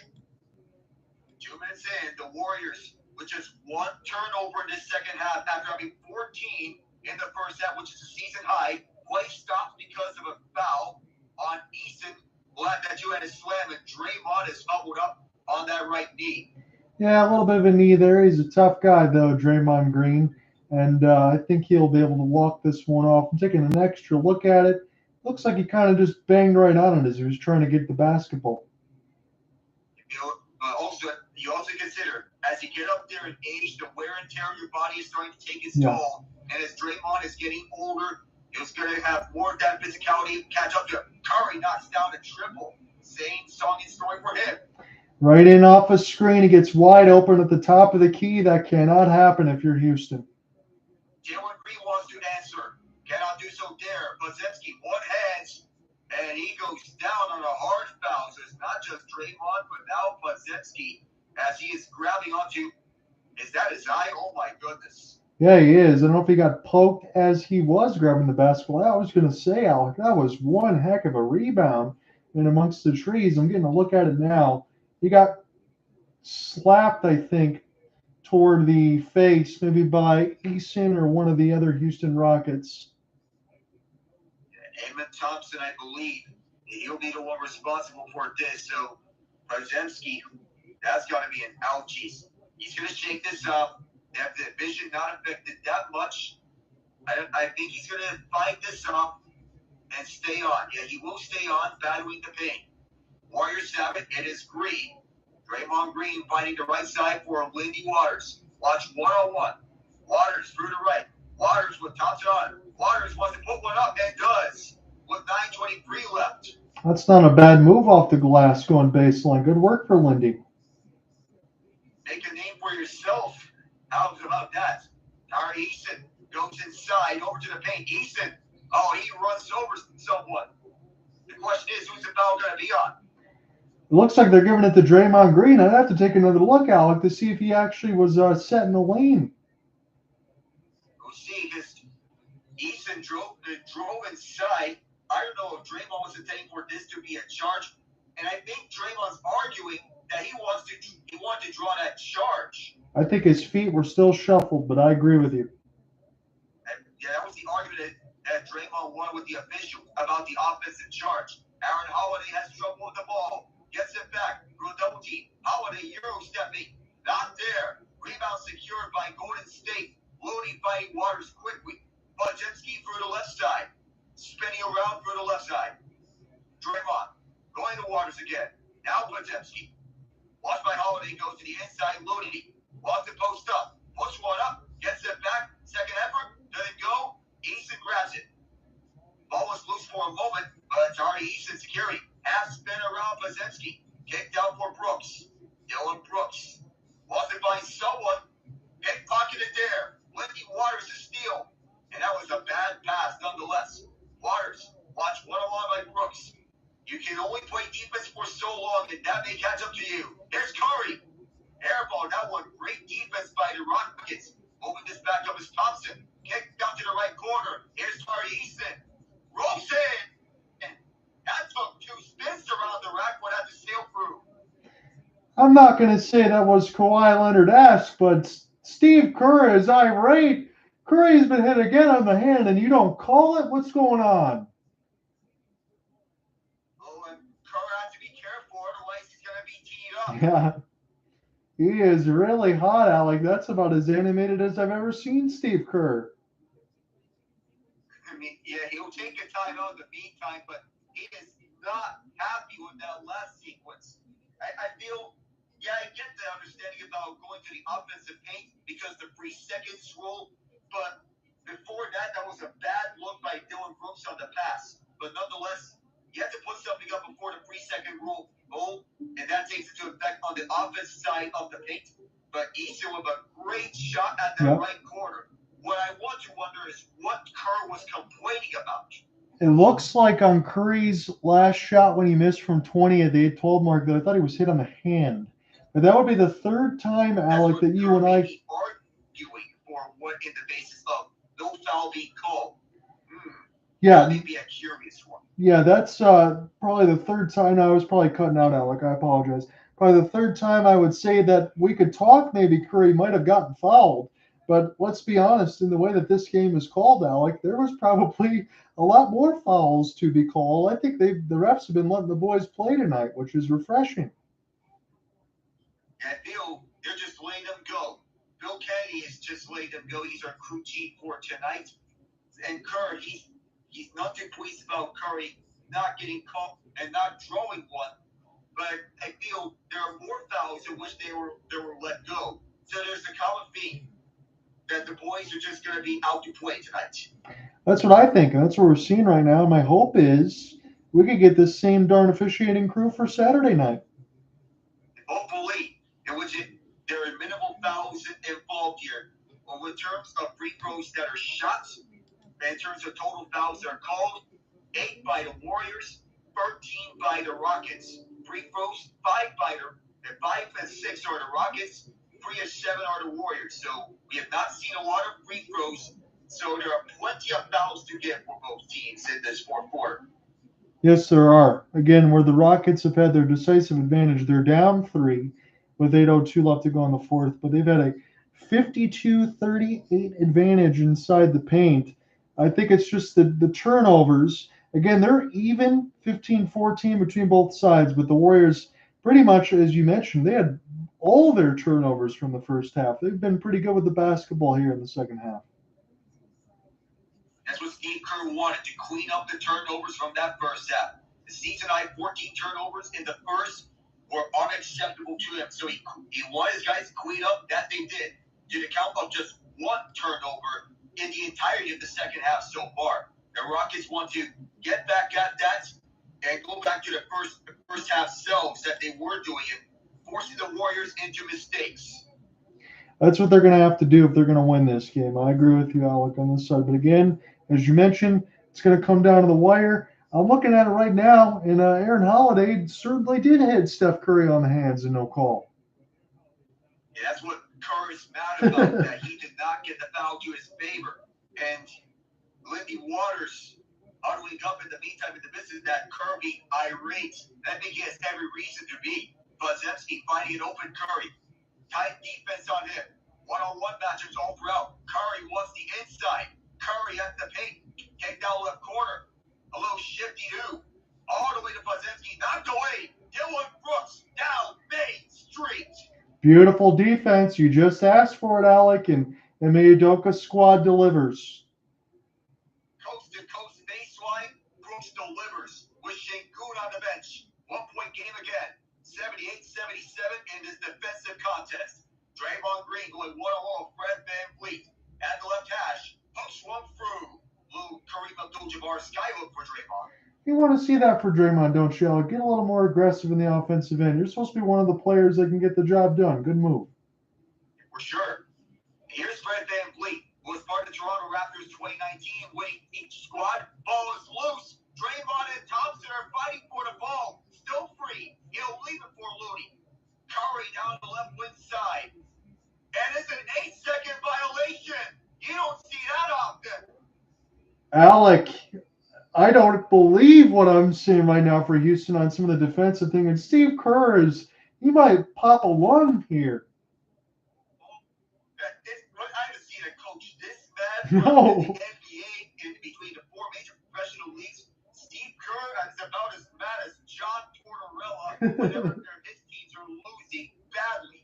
2 minutes in, the Warriors with just 1 turnover in this second half after having 14 in the first half, which is a season high. Play stopped because of a foul on Eason. Glad that you had a slam, and Draymond is fumbled up on that right knee. Yeah, a little bit of a knee there. He's a tough guy, though, Draymond Green. And I think he'll be able to walk this one off. I'm taking an extra look at it. Looks like he kind of just banged right on it as he was trying to get the basketball. You also consider, as you get up there in age, the wear and tear of your body is starting to take its toll. And as Draymond is getting older, it's going to have more of that physicality catch up to him. Curry knocks down a triple. Same song and story for him. Right in off a screen. He gets wide open at the top of the key. That cannot happen if you're Houston. Jalen Green wants to answer. Cannot do so there. Podziemski, 1 hands, and he goes down on a hard foul. So it's not just Draymond, but now Podziemski, as he is grabbing onto, is that his eye? Oh my goodness. Yeah, he is. I don't know if he got poked as he was grabbing the basketball. I was going to say, Alec, that was one heck of a rebound in amongst the trees. I'm getting a look at it now. He got slapped, I think, toward the face, maybe by Eason or one of the other Houston Rockets. Eamon Thompson, I believe. He'll be the one responsible for this. So, Podziemski, that's got to be an ouchies. He's going to shake this up. Have the vision not affected that much. I think he's going to fight this up and stay on. Yeah, he will stay on, battling the pain. Warriors have it. It is Green. Draymond Green fighting the right side for Lindy Waters. Watch 1-on-1. Waters through the right. Waters with Thompson on it. Waters wants to put one up and does with 9:23 left. That's not a bad move off the glass going baseline. Good work for Lindy. Make a name for yourself. How about that? Tari Eason goes inside over to the paint. Eason, he runs over someone. The question is, who's the foul going to be on? It looks like they're giving it to Draymond Green. I'd have to take another look, Alec, to see if he actually was set in the lane. We'll see, because Eason drove inside. I don't know if Draymond was intending for this to be a charge. And I think Draymond's arguing that he wanted to draw that charge. I think his feet were still shuffled, but I agree with you. And, yeah, that was the argument that Draymond won with the official about the offensive charge. Aaron Holiday has trouble with the ball. Gets it back through a double team. Holiday Euro stepping. Not there. Rebound secured by Golden State. Looney fighting Waters quickly. Podziemski through the left side. Spinning around through the left side. Draymond going to Waters again. Now Podziemski. Watch by Holiday goes to the inside. Looney walks the post up. Push one up. Gets it back. Second effort. Doesn't go. Easton grabs it. Ball was loose for a moment, but it's already Easton security. Half spin around Podziemski. Kicked out for Brooks. Dylan Brooks. Wants to find someone. Pickpocketed there. Lindy Waters to steal. And that was a bad pass nonetheless. Waters. Watch one-on-one by Brooks. You can only play defense for so long, and that may catch up to you. Here's Curry. Airball. That one. Great defense by the Rockets. Moving this back up is Thompson. Kicked down to the right corner. Here's Tari Easton. Ropes in. That took 2 spins around the rack, but had to sail through. I'm not going to say that was Kawhi Leonard-esque, but Steve Kerr is irate. Curry's been hit again on the hand, and you don't call it? What's going on? Oh, and Kerr has to be careful, otherwise he's going to be teed up. Yeah. He is really hot, Alec. That's about as animated as I've ever seen Steve Kerr. I mean, yeah, he'll take a timeout in the meantime, but he is not happy with that last sequence. I feel, yeah, I get the understanding about going to the offensive paint because the 3 seconds rule, but before that, that was a bad look by Dylan Brooks on the pass. But nonetheless, you have to put something up before the 3-second rule, and that takes into effect on the offense side of the paint. But Easton with a great shot at the right corner. What I want to wonder is what Kerr was complaining about. It looks like on Curry's last shot when he missed from 20 at the 8-12 mark that I thought he was hit on the hand. But that would be the third time, Alec, that you and I arguing for what in the basis of no foul being called. Yeah, maybe a curious one. Yeah, that's probably the third time. I was probably cutting out, Alec. I apologize. Probably the third time I would say that we could talk. Maybe Curry might have gotten fouled. But let's be honest, in the way that this game is called, Alec, there was probably a lot more fouls to be called. I think the refs have been letting the boys play tonight, which is refreshing. I feel they're just letting them go. Bill Kennedy is just letting them go. He's our crew chief for tonight. And Kerr, he's not too pleased about Curry not getting caught and not drawing one. But I feel there are more fouls in which they were let go. So there's a common theme that the boys are just going to be out to play tonight. That's what I think, and that's what we're seeing right now. My hope is we could get this same darn officiating crew for Saturday night. Hopefully, in which there are minimal fouls involved here. Well, in terms of free throws that are shots, and in terms of total fouls that are called, 8 by the Warriors, 13 by the Rockets. Free throws, 5 by the 5 and 6 are the Rockets. 3 and 7 are the Warriors. So we have not seen a lot of free throws. So there are plenty of fouls to get for both teams in this fourth quarter. Yes, there are. Again, where the Rockets have had their decisive advantage, they're down 3 with 8:02 left to go in the fourth, but they've had a 52-38 advantage inside the paint. I think it's just the turnovers. Again, they're even 15-14 between both sides, but the Warriors pretty much, as you mentioned, they had all their turnovers from the first half. They've been pretty good with the basketball here in the second half. That's what Steve Kerr wanted, to clean up the turnovers from that first half. The season high 14 turnovers in the first were unacceptable to him. So he wanted his guys to clean up. That they did. To the count of just 1 turnover in the entirety of the second half so far. The Rockets want to get back at that and go back to the first half selves that they were doing and forcing the Warriors into mistakes. That's what they're going to have to do if they're going to win this game. I agree with you, Alec, on this side. But again, as you mentioned, it's going to come down to the wire. I'm looking at it right now, and Aaron Holiday certainly did hit Steph Curry on the hands and no call. Yeah, that's what Kerr is mad about, that he did not get the foul to his favor. And Lindy Waters huddling up in the meantime in the midst of that Kerr being irate. I think he has every reason to be. Podziemski finding an open Curry. Tight defense on him. One-on-one matchups all throughout. Curry wants the inside. Curry at the paint. Kick down left corner. A little shifty do. All the way to Podziemski. Knocked away. Dylan Brooks down Main Street. Beautiful defense. You just asked for it, Alec, and Udoka's squad delivers. Coast to coast baseline. Brooks delivers with Şengün on the bench. 1-point game again. 78-77 in this defensive contest. Draymond Green going one-on-one with Fred VanVleet. At the left hash. Hooks one through. Blue Kareem Abdul-Jabbar skyhook for Draymond. You want to see that for Draymond, don't you, Alec? Get a little more aggressive in the offensive end. You're supposed to be one of the players that can get the job done. Good move. For sure. Here's Fred VanVleet, who was part of the Toronto Raptors 2019 winning team squad. Ball is loose. Draymond and Thompson are fighting for the ball. Still free. He'll leave it for Looney. Curry down the left wing side. And it's an 8-second violation. You don't see that often. Alec, I don't believe what I'm seeing right now for Houston on some of the defensive thing. And Steve Kerr he might pop a lung here. I haven't seen a coach this bad No. in the NBA in between the four major professional leagues. Steve Kerr is about as mad as John Tortorella whenever his teams are losing badly.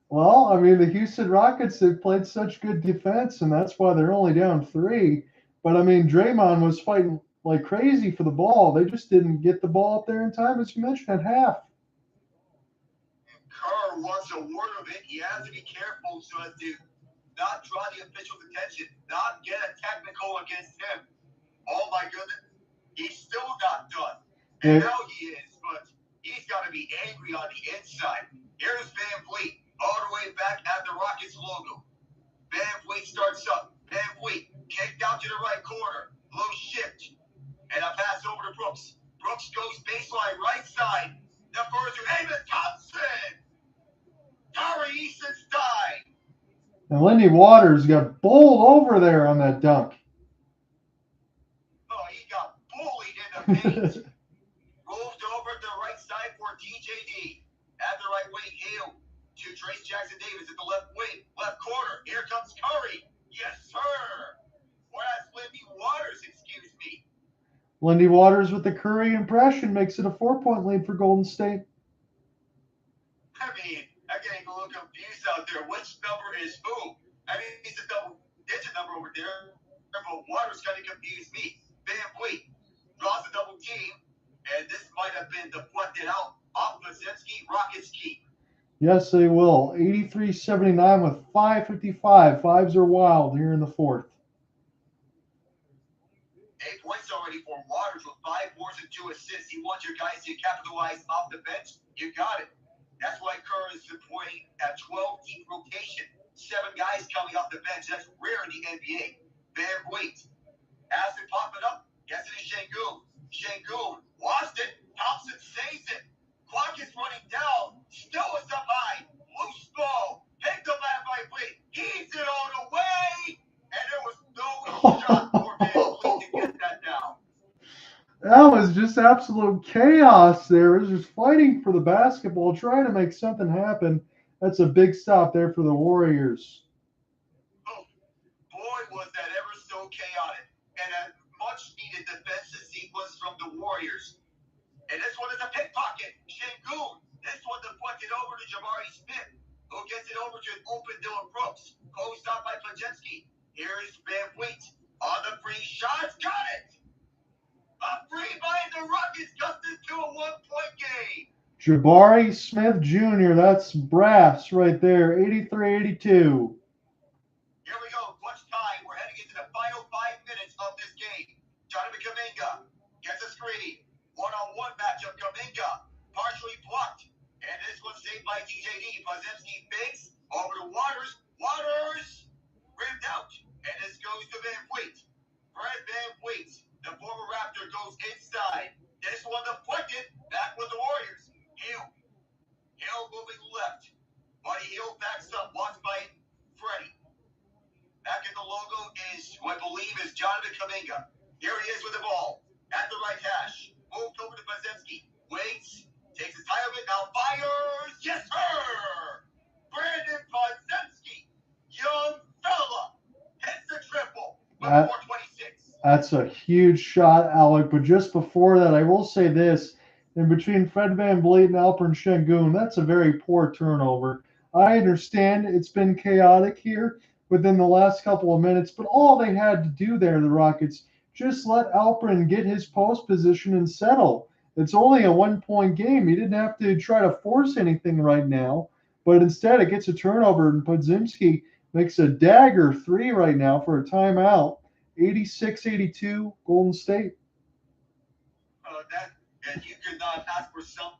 Well, I mean, the Houston Rockets, they've played such good defense, and that's why they're only down 3. But, I mean, Draymond was fighting like crazy for the ball. They just didn't get the ball up there in time, as you mentioned, at half. Kerr wants a word of it. He has to be careful so as to not draw the official's attention, not get a technical against him. Oh, my goodness. He's still not done. And now he is, but he's got to be angry on the inside. Here's VanVleet, all the way back at the Rockets logo. VanVleet starts up. VanVleet kicked out to the right corner. Low shift. And a pass over to Brooks. Brooks goes baseline right side. The first Amos Thompson. Tari Easton's died. And Lindy Waters got bowled over there on that dunk. Oh, he got bullied in the paint. Moved over to the right side for TJD. At the right wing, Hield to Trayce Jackson-Davis at the left wing. Left corner. Here comes Curry. Yes, sir. Whereas Lindy Waters, excuse me. Lindy Waters with the Curry impression makes it a 4-point lead for Golden State. I mean, I'm getting a little confused out there. Which number is who? I mean, it's a double-digit number over there. But Waters kind of confused me. VanVleet draws a double team, and this might have been deflected out off Podziemski. Rockets keep. Yes, they will. 83-79 with 5:55. Fives are wild here in the fourth. 8 points already for Waters with 5 boards and 2 assists. He wants your guys to capitalize off the bench. You got it. That's why Kerr is deploying a 12-team rotation. 7 guys coming off the bench. That's rare in the NBA. VanVleet has it popping up. Gets it to Şengün. Şengün lost it. Thompson saves it. Clock is running down. Still is up high. Loose ball. Picked up by VanVleet. Heaves it all the way. And there was no shot for VanVleet to get that down. That was just absolute chaos there. It was just fighting for the basketball, trying to make something happen. That's a big stop there for the Warriors. Oh, boy, was that ever so chaotic. And a much-needed defensive sequence from the Warriors. And this one is a pickpocket. Şengün. This one deflected over to Jabari Smith, who gets it over to an open Dylan Brooks. Closed out by Podziemski. Here is VanVleet on the free shots. Got it! A free by the Rockets cuts into a 1-point game. Jabari Smith Jr., that's brass right there, 83-82. Here we go, clutch time. We're heading into the final 5 minutes of this game. Jonathan Kuminga gets a screen. One-on-one matchup, Kuminga partially blocked. And this one saved by TJD. Podziemski fakes over to Waters. Waters rimmed out. And this goes to VanVleet. Fred VanVleet, the former Raptor, goes inside. This one deflected. Back with the Warriors. Hield moving left. Buddy Hield backs up. Blocked by Freddie. Back in the logo is who I believe is Jonathan Kuminga. Here he is with the ball. At the right hash. Moved over to Podziemski. Waits. Takes his time of it, now fires! Yes, sir! Brandin Podziemski, young fella, hits the triple with 4:26. That's a huge shot, Alec. But just before that, I will say this. In between Fred VanVleet and Alperen Sengun, that's a very poor turnover. I understand it's been chaotic here within the last couple of minutes, but all they had to do there, the Rockets, just let Alperen get his post position and settle. It's only a 1 point game. He didn't have to try to force anything right now, but instead it gets a turnover, and Podziemski makes a dagger three right now for a timeout. 86-82, Golden State. And you could not ask for some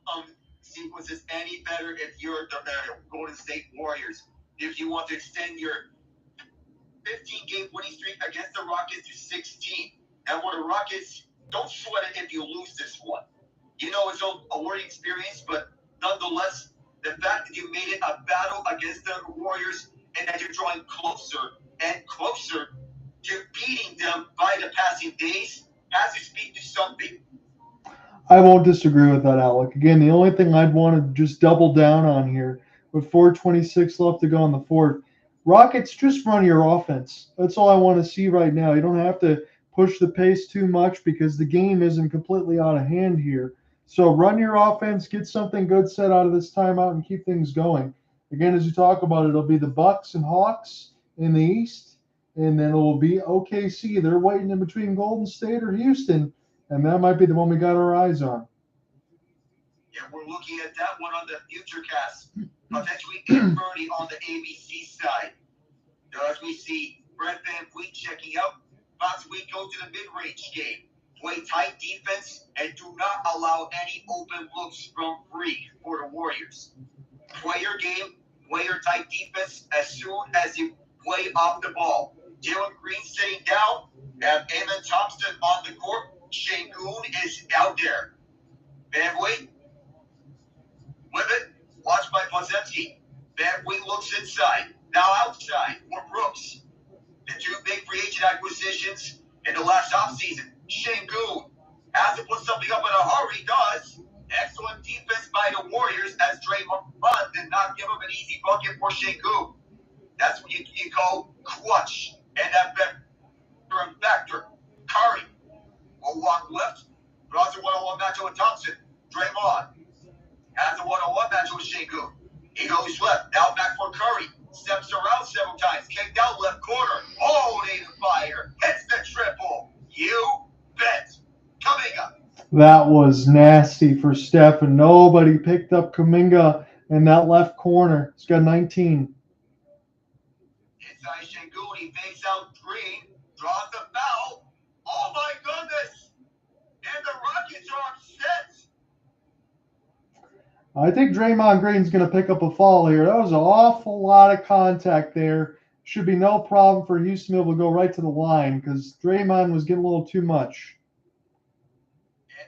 sequences any better if you're the Golden State Warriors. If you want to extend your 15-game winning streak against the Rockets to 16. And for the Rockets, don't sweat it if you lose this one. You know it's a learning experience, but nonetheless, the fact that you made it a battle against the Warriors and that you're drawing closer and closer to beating them by the passing days has to speak to something. I won't disagree with that, Alec. Again, the only thing I'd want to just double down on here with 4:26 left to go in the fourth, Rockets, just run your offense. That's all I want to see right now. You don't have to push the pace too much because the game isn't completely out of hand here. So run your offense, get something good set out of this timeout, and keep things going. Again, as you talk about it, it'll be the Bucks and Hawks in the East, and then it will be OKC. They're waiting in between Golden State or Houston, and that might be the one we got our eyes on. Yeah, we're looking at that one on the future cast. Potentially 8:30 on the ABC side. As we see Fred VanVleet checking out, possibly go to the mid-range game. Play tight defense and do not allow any open looks from free for the Warriors. Play your game, play your tight defense as soon as you play off the ball. Jalen Green sitting down, have Amen Thompson on the court. Sengun is out there. VanVleet, with it, watched by Podziemski. VanVleet looks inside, now outside for Brooks. The two big free agent acquisitions in the last offseason. Sengun has to put something up in a hurry, does. Excellent defense by the Warriors as Draymond did not give him an easy bucket for Sengun. That's what you call clutch. And that veteran factor. Curry will walk left, but also one-on-one matchup with Thompson. Draymond has a one-on-one matchup with Sengun. He goes left, now back for Curry. Steps around several times, kicked out left corner. Oh, they fire. Hits the triple. You bet. Kuminga. That was nasty for Steph, and nobody picked up Kuminga in that left corner. He's got 19. Inside Sengun, he fakes out Green, draws the foul. Oh my goodness! And the Rockets are upset. I think Draymond Green's going to pick up a foul here. That was an awful lot of contact there. Should be no problem for Houston to be able to go right to the line because Draymond was getting a little too much.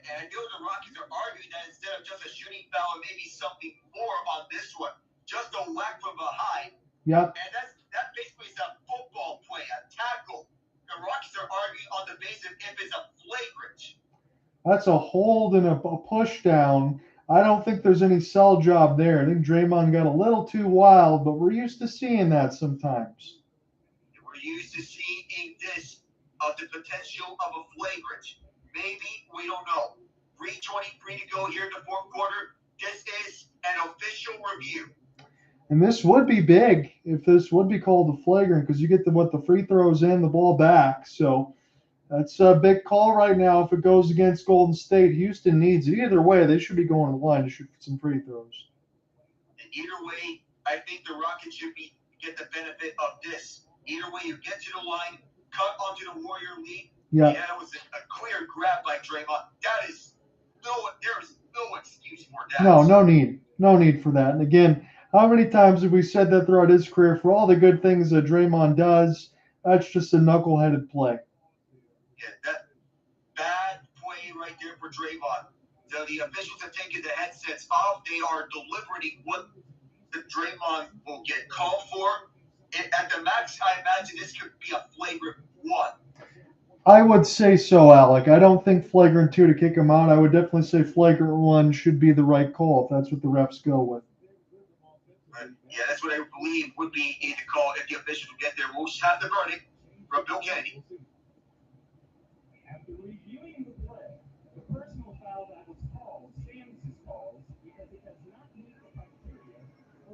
And I know the Rockets are arguing that instead of just a shooting foul, maybe something more on this one. Just a whack from behind. Yep. And that basically is a football play, a tackle. The Rockets are arguing on the basis if it's a flagrant. That's a hold and a push down. I don't think there's any sell job there. I think Draymond got a little too wild, but we're used to seeing that sometimes. We're used to seeing this of the potential of a flagrant. Maybe, we don't know. 3:23 to go here in the fourth quarter. This is an official review. And this would be big if this would be called a flagrant because you get the free throws in, the ball back. So that's a big call right now if it goes against Golden State. Houston needs it. Either way, they should be going to the line to shoot some free throws. And either way, I think the Rockets should get the benefit of this. Either way, you get to the line, cut onto the Warrior lead. Yeah, that was a clear grab by Draymond. There is no excuse for that. No need for that. And again, how many times have we said that throughout his career? For all the good things that Draymond does, that's just a knuckleheaded play. Yeah, that bad play right there for Draymond. So the officials have taken the headsets off. They are deliberating what the Draymond will get called for. At the max, I imagine this could be a flagrant one. I would say so, Alec. I don't think flagrant 2 to kick him out. I would definitely say flagrant 1 should be the right call if that's what the refs go with. Yeah, that's what I believe would be the call if the officials get there. We'll have the verdict from Bill Kennedy.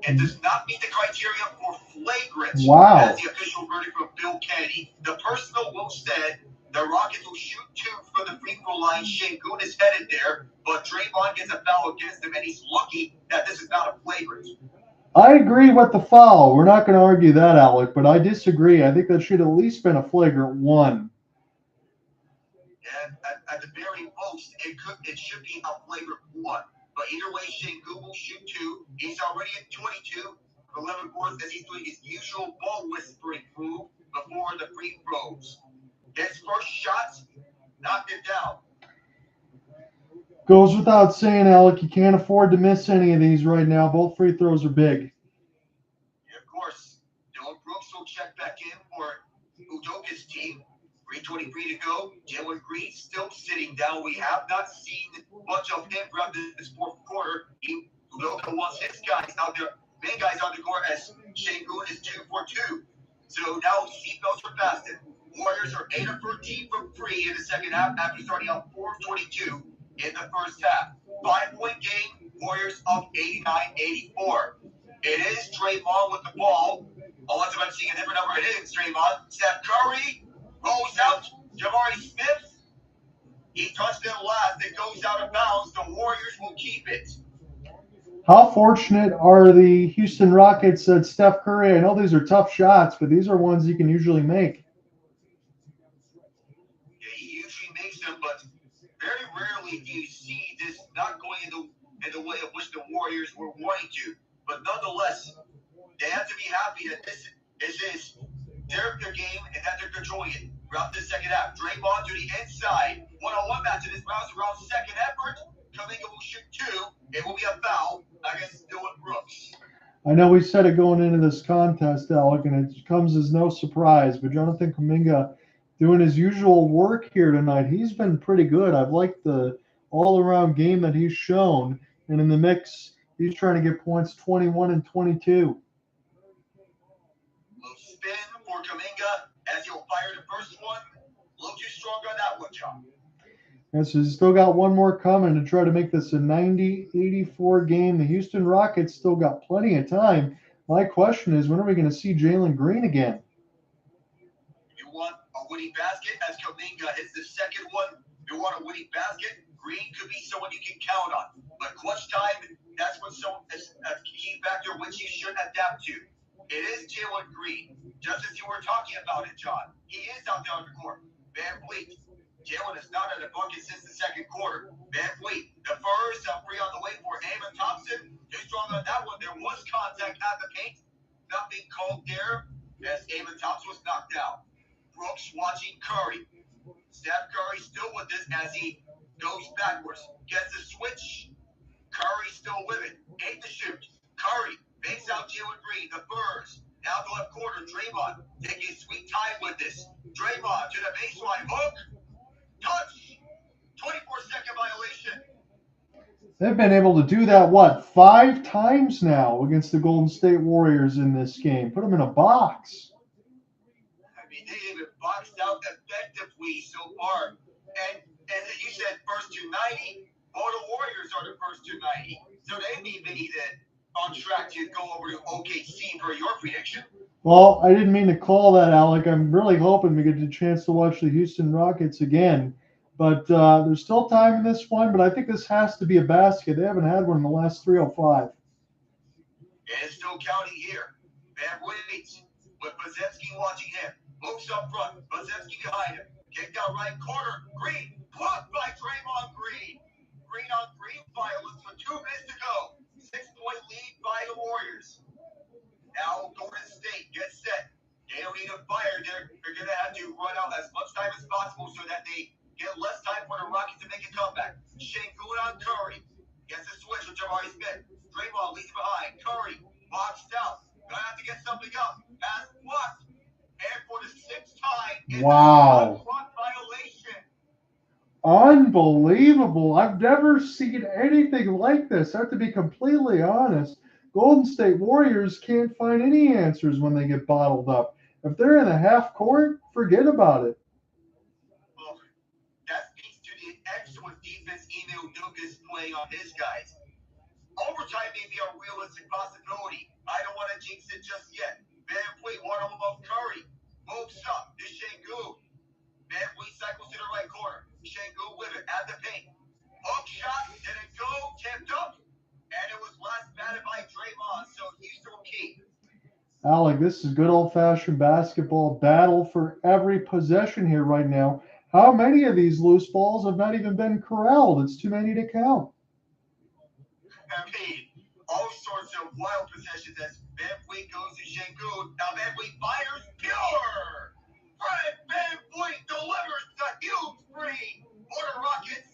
It does not meet the criteria for flagrant. Wow. That's the official verdict from Bill Kennedy. The personal will said the Rockets will shoot 2 from the free throw line. Şengün is headed there, but Draymond gets a foul against him, and he's lucky that this is not a flagrant. I agree with the foul. We're not going to argue that, Alec, but I disagree. I think that should at least been a flagrant 1. And at the very most, it should be a flagrant 1. But either way, Şengün will shoot 2. He's already at 22. Leavenworth, as he's doing his usual ball whispering move before the free throws. His first shots knocked it down. Goes without saying, Alec, you can't afford to miss any of these right now. Both free throws are big. Yeah, of course. Dylan Brooks will check back in for Udokic's team. 3:23 to go. Jalen Green still sitting down. We have not seen much of him throughout this fourth quarter. Udoka wants his guys out there, main guys on the court, as Şengün is 2 for 2. So now seatbelts are fastened. Warriors are 8 of 13 from 3 in the second half after starting out 4 of 22 in the first half. 5-point game. Warriors up 89-84. It is Draymond with the ball. Unless I'm seeing a different number, it is Draymond. Steph Curry rolls out. Jabari Smith. He touched it last. It goes out of bounds. The Warriors will keep it. How fortunate are the Houston Rockets that Steph Curry, I know these are tough shots, but these are ones you can usually make. Yeah, he usually makes them, but very rarely do you see this not going in the way of which the Warriors were wanting to. But nonetheless, they have to be happy that this is their game and that they're controlling it throughout the second half. Draymond to the inside. One-on-one match in this round second effort. Kuminga will shoot 2. It will be a foul against Dylan Brooks. I know we said it going into this contest, Alec, and it comes as no surprise, but Jonathan Kuminga doing his usual work here tonight. He's been pretty good. I've liked the all-around game that he's shown, and in the mix, he's trying to get points 21 and 22. Little spin for Kuminga as he'll fire the first one. A little too strong on that one, John. And so he's still got one more coming to try to make this a 90-84 game. The Houston Rockets still got plenty of time. My question is, when are we going to see Jalen Green again? You want a winning basket as Kuminga hits the second one. You want a winning basket? Green could be someone you can count on. But clutch time, that's when someone is a key factor which you should adapt to. It is Jalen Green. Just as you were talking about it, John. He is out there on the court. Van Vliet. Jalen is not at a bucket since the second quarter. Van Vliet, the first free on the way for Amon Thompson. Too strong on that one. There was contact at the paint. Nothing called there as Amon Thompson was knocked out. Brooks watching Curry. Steph Curry still with this as he goes backwards. Gets the switch. Curry still with it. 8 to shoot. Curry makes out Jalen Green. The first. Now the left corner. Draymond taking sweet time with this. Draymond to the baseline. Hook. Touch! 24-second violation. They've been able to do that, 5 times now against the Golden State Warriors in this game. Put them in a box. I mean, they've been boxed out effectively so far. And you said first to 90. All the Warriors are the first to 90. So they need it on track to go over to OKC for your prediction. Well, I didn't mean to call that, Alec. I'm really hoping we get the chance to watch the Houston Rockets again. But there's still time in this one, but I think this has to be a basket. They haven't had one in the last 3:05. It's still counting here. Van Vliet with Podziemski watching him. Moves up front. Podziemski behind him. Kicked out right corner. Green. Blocked by Draymond Green. Green on Green violence with 2 minutes to go. 6-point lead by the Warriors. Now Golden State gets set. They don't need a fire. They're going to have to run out as much time as possible so that they get less time for the Rockets to make a comeback. Şengün on Curry. Gets a switch with Jabari Smith. Draymond leads behind. Curry boxed out. Going to have to get something up. Pass blocked. And for the 6th time, Wow. Block violation. Unbelievable. I've never seen anything like this. I have to be completely honest. Golden State Warriors can't find any answers when they get bottled up. If they're in a half court, forget about it. Well, that speaks to the excellent defense Email Nuga's playing on his guys. Overtime may be a realistic possibility. I don't want to jinx it just yet. Van Fleet one above Curry. Moves up to Şengün. Van Fleet cycles to the right corner. Şengün with it at the paint. Hook shot, didn't go, tipped up. And it was last batted by Draymond, so Houston will keep. Alec, this is good old fashioned basketball battle for every possession here right now. How many of these loose balls have not even been corralled? It's too many to count. I mean, all sorts of wild possessions as Van Fleet goes to Şengün. Now Van Fleet fires pure. Fred Van Fleet delivers the huge three for the Rockets.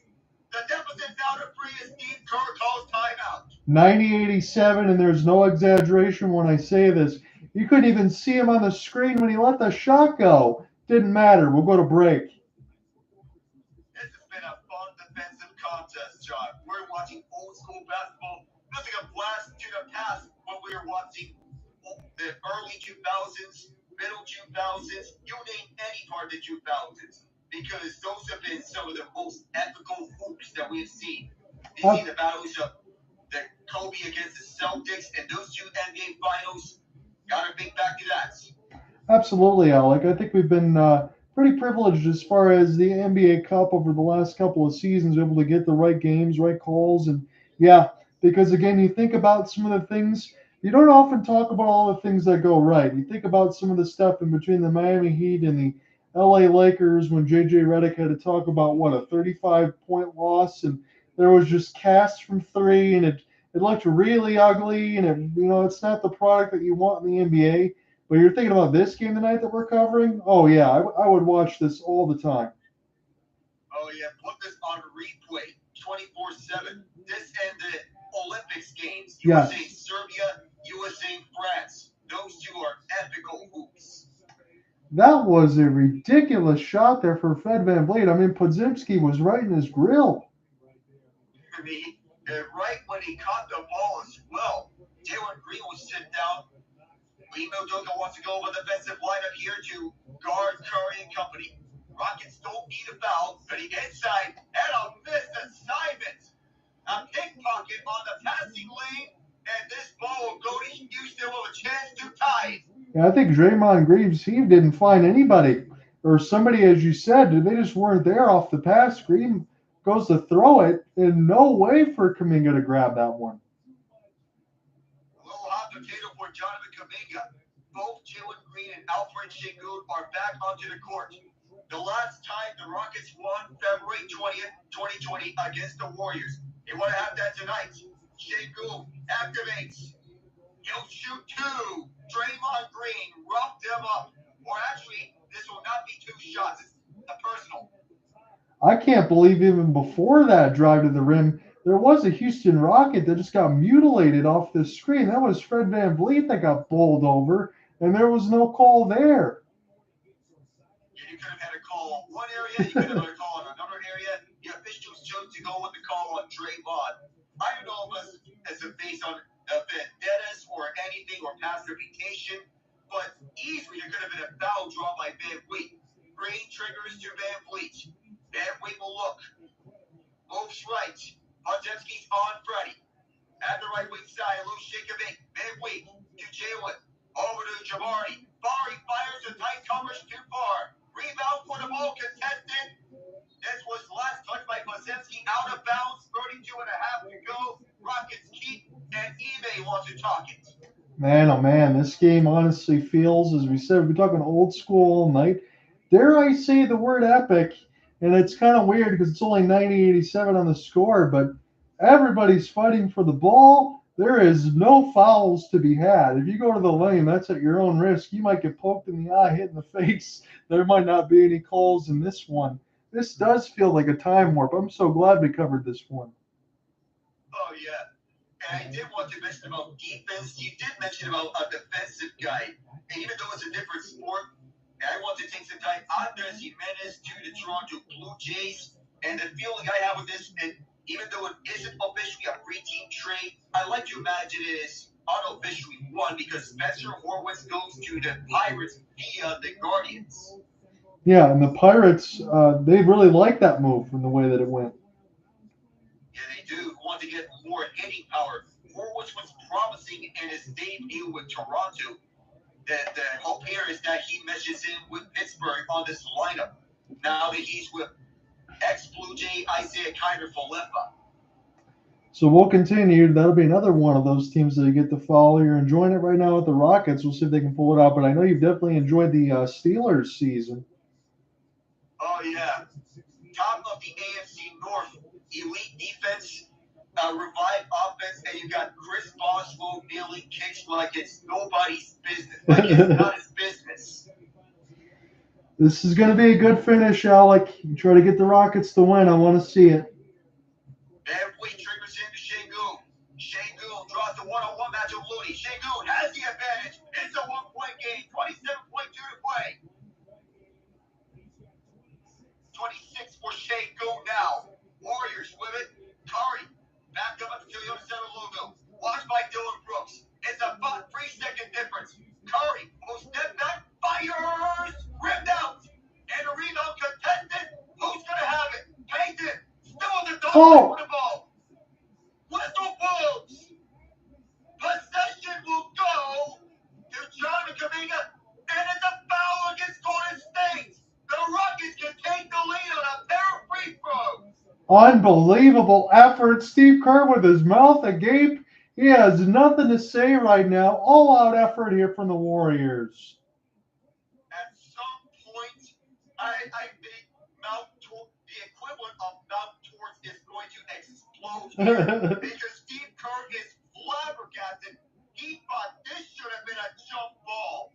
The deficit's now to three as Steve Kerr calls timeout. 90-87, and there's no exaggeration when I say this. You couldn't even see him on the screen when he let the shot go. Didn't matter. We'll go to break. This has been a fun defensive contest, John. We're watching old school basketball. Nothing a blast to the past when we were watching the early 2000s, middle 2000s, you name any part of the 2000s. Because those have been some of the most epical hoops that we've seen. You see the battles of the Kobe against the Celtics and those two NBA finals. Gotta think back to that. Absolutely, Alec. I think we've been pretty privileged as far as the NBA Cup over the last couple of seasons, able to get the right games, right calls, and yeah, because again, you think about some of the things. You don't often talk about all the things that go right. You think about some of the stuff in between the Miami Heat and the LA Lakers when JJ Redick had to talk about what a 35-point loss, and there was just casts from three, and it looked really ugly, and it's not the product that you want in the NBA. But you're thinking about this game tonight that we're covering? Oh yeah, I would watch this all the time. Oh yeah, put this on replay 24/7. This and the Olympics games. Yes. USA Serbia, USA France. Those two are epical hoops. That was a ridiculous shot there for Fred VanVleet. I mean, Podziemski was right in his grill. I mean, right when he caught the ball as well, Jalen Green will sit down. Limo Doga wants to go over the defensive lineup here to guard Curry and company. Rockets don't need a foul, but he inside and a missed assignment. A pickpocket on the passing lane, and this ball will go to Houston with a chance to tie. Yeah, I think Draymond Green's team didn't find anybody, or somebody, as you said, they just weren't there off the pass. Green goes to throw it, and no way for Kuminga to grab that one. A little hot potato for Jonathan Kuminga. Both Jalen Green and Alfred Şengün are back onto the court. The last time the Rockets won February 20th, 2020 against the Warriors. They want to have that tonight. Şengün activates. He'll shoot two. Draymond Green roughed him up. Or actually, this will not be two shots. It's a personal. I can't believe even before that drive to the rim, there was a Houston Rocket that just got mutilated off the screen. That was Fred VanVleet that got bowled over, and there was no call there. Yeah, you could have had a call on one area, you could have had a call on another area. The officials chose to go with the call on Draymond. I don't know if it's based on vendettas or anything or past reputation, but easily there could have been a foul drawn by VanVleet. Green triggers to VanVleet. VanVleet will look. Moves right. Podziemski's on Freddie. At the right wing side, a little shake of it. VanVleet to Jalen. Over to Jabari. Bari fires a tight coverage too far. Rebound for the ball contested. This was last touched by Podziemski out of bounds. 32 and a half to go. Rockets keep, and eBay wants to talk it. Man, oh man, this game honestly feels, as we said, we're talking old school all night. Dare I say the word epic? And it's kind of weird because it's only 90-87 on the score, but everybody's fighting for the ball. There is no fouls to be had. If you go to the lane, that's at your own risk. You might get poked in the eye, hit in the face. There might not be any calls in this one. This does feel like a time warp. I'm so glad we covered this one. Oh, yeah. And I did want to mention about defense. You did mention about a defensive guy. And even though it's a different sport, I want to take some time. Andres Jimenez to the Toronto Blue Jays. And the feeling I have with this, and even though it isn't officially a three-team trade, I like to imagine it is unofficially one because Spencer Horwitz goes to the Pirates via the Guardians. Yeah, and the Pirates, they really like that move from the way that it went. Yeah, they do want to get more hitting power. Horwitz was promising in his debut with Toronto. The hope here is that he meshes in with Pittsburgh on this lineup. Now that he's with ex-Blue Jay Isaiah Kiner-Falefa. So we'll continue. That'll be another one of those teams that you get to follow. You're enjoying it right now with the Rockets. We'll see if they can pull it out. But I know you've definitely enjoyed the Steelers season. Oh, yeah. Top of the AFC North. Elite defense, revived offense, and you got Chris Boswell nailing kicks like it's nobody's business. Like it's not his business. This is going to be a good finish, Alec. You try to get the Rockets to win. I want to see it. Every triggers into Şengün. Şengün draws the one-on-one match of Looney. Şengün has the advantage. It's a one-point game. 27.2 to play. 26 for Şengün now. Warriors with it. Curry backed up at the Toyota Center logo. Watched by Dylan Brooks. It's a 3-second difference. Curry will step back. Fires! Ripped out. And a rebound contested. Who's going to have it? Payton. Still on the dog with the ball. Whistle blows. Possession will go to John Kuminga. And it's a foul against Golden State. The Rockets can take the lead on a pair of free throws. Unbelievable effort. Steve Kerr with his mouth agape. He has nothing to say right now. All-out effort here from the Warriors. At some point, I think the equivalent of Mount Towards is going to explode here because Steve Kerr is flabbergasted. He thought this should have been a jump ball.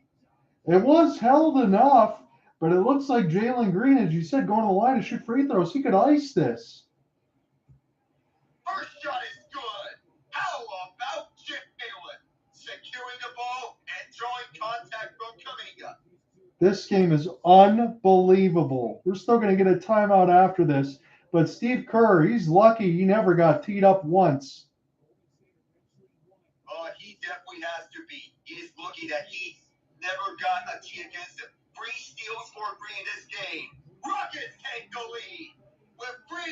It was held enough, but it looks like Jalen Green, as you said, going to the line to shoot free throws. He could ice this. First shot is good. How about Chip Payton securing the ball and drawing contact from Kuminga? This game is unbelievable. We're still going to get a timeout after this, but Steve Kerr, he's lucky he never got teed up once. He definitely has to be. He is lucky that he never got a tee against him. 3 steals for 3 in this game. Rockets take the lead with 3.5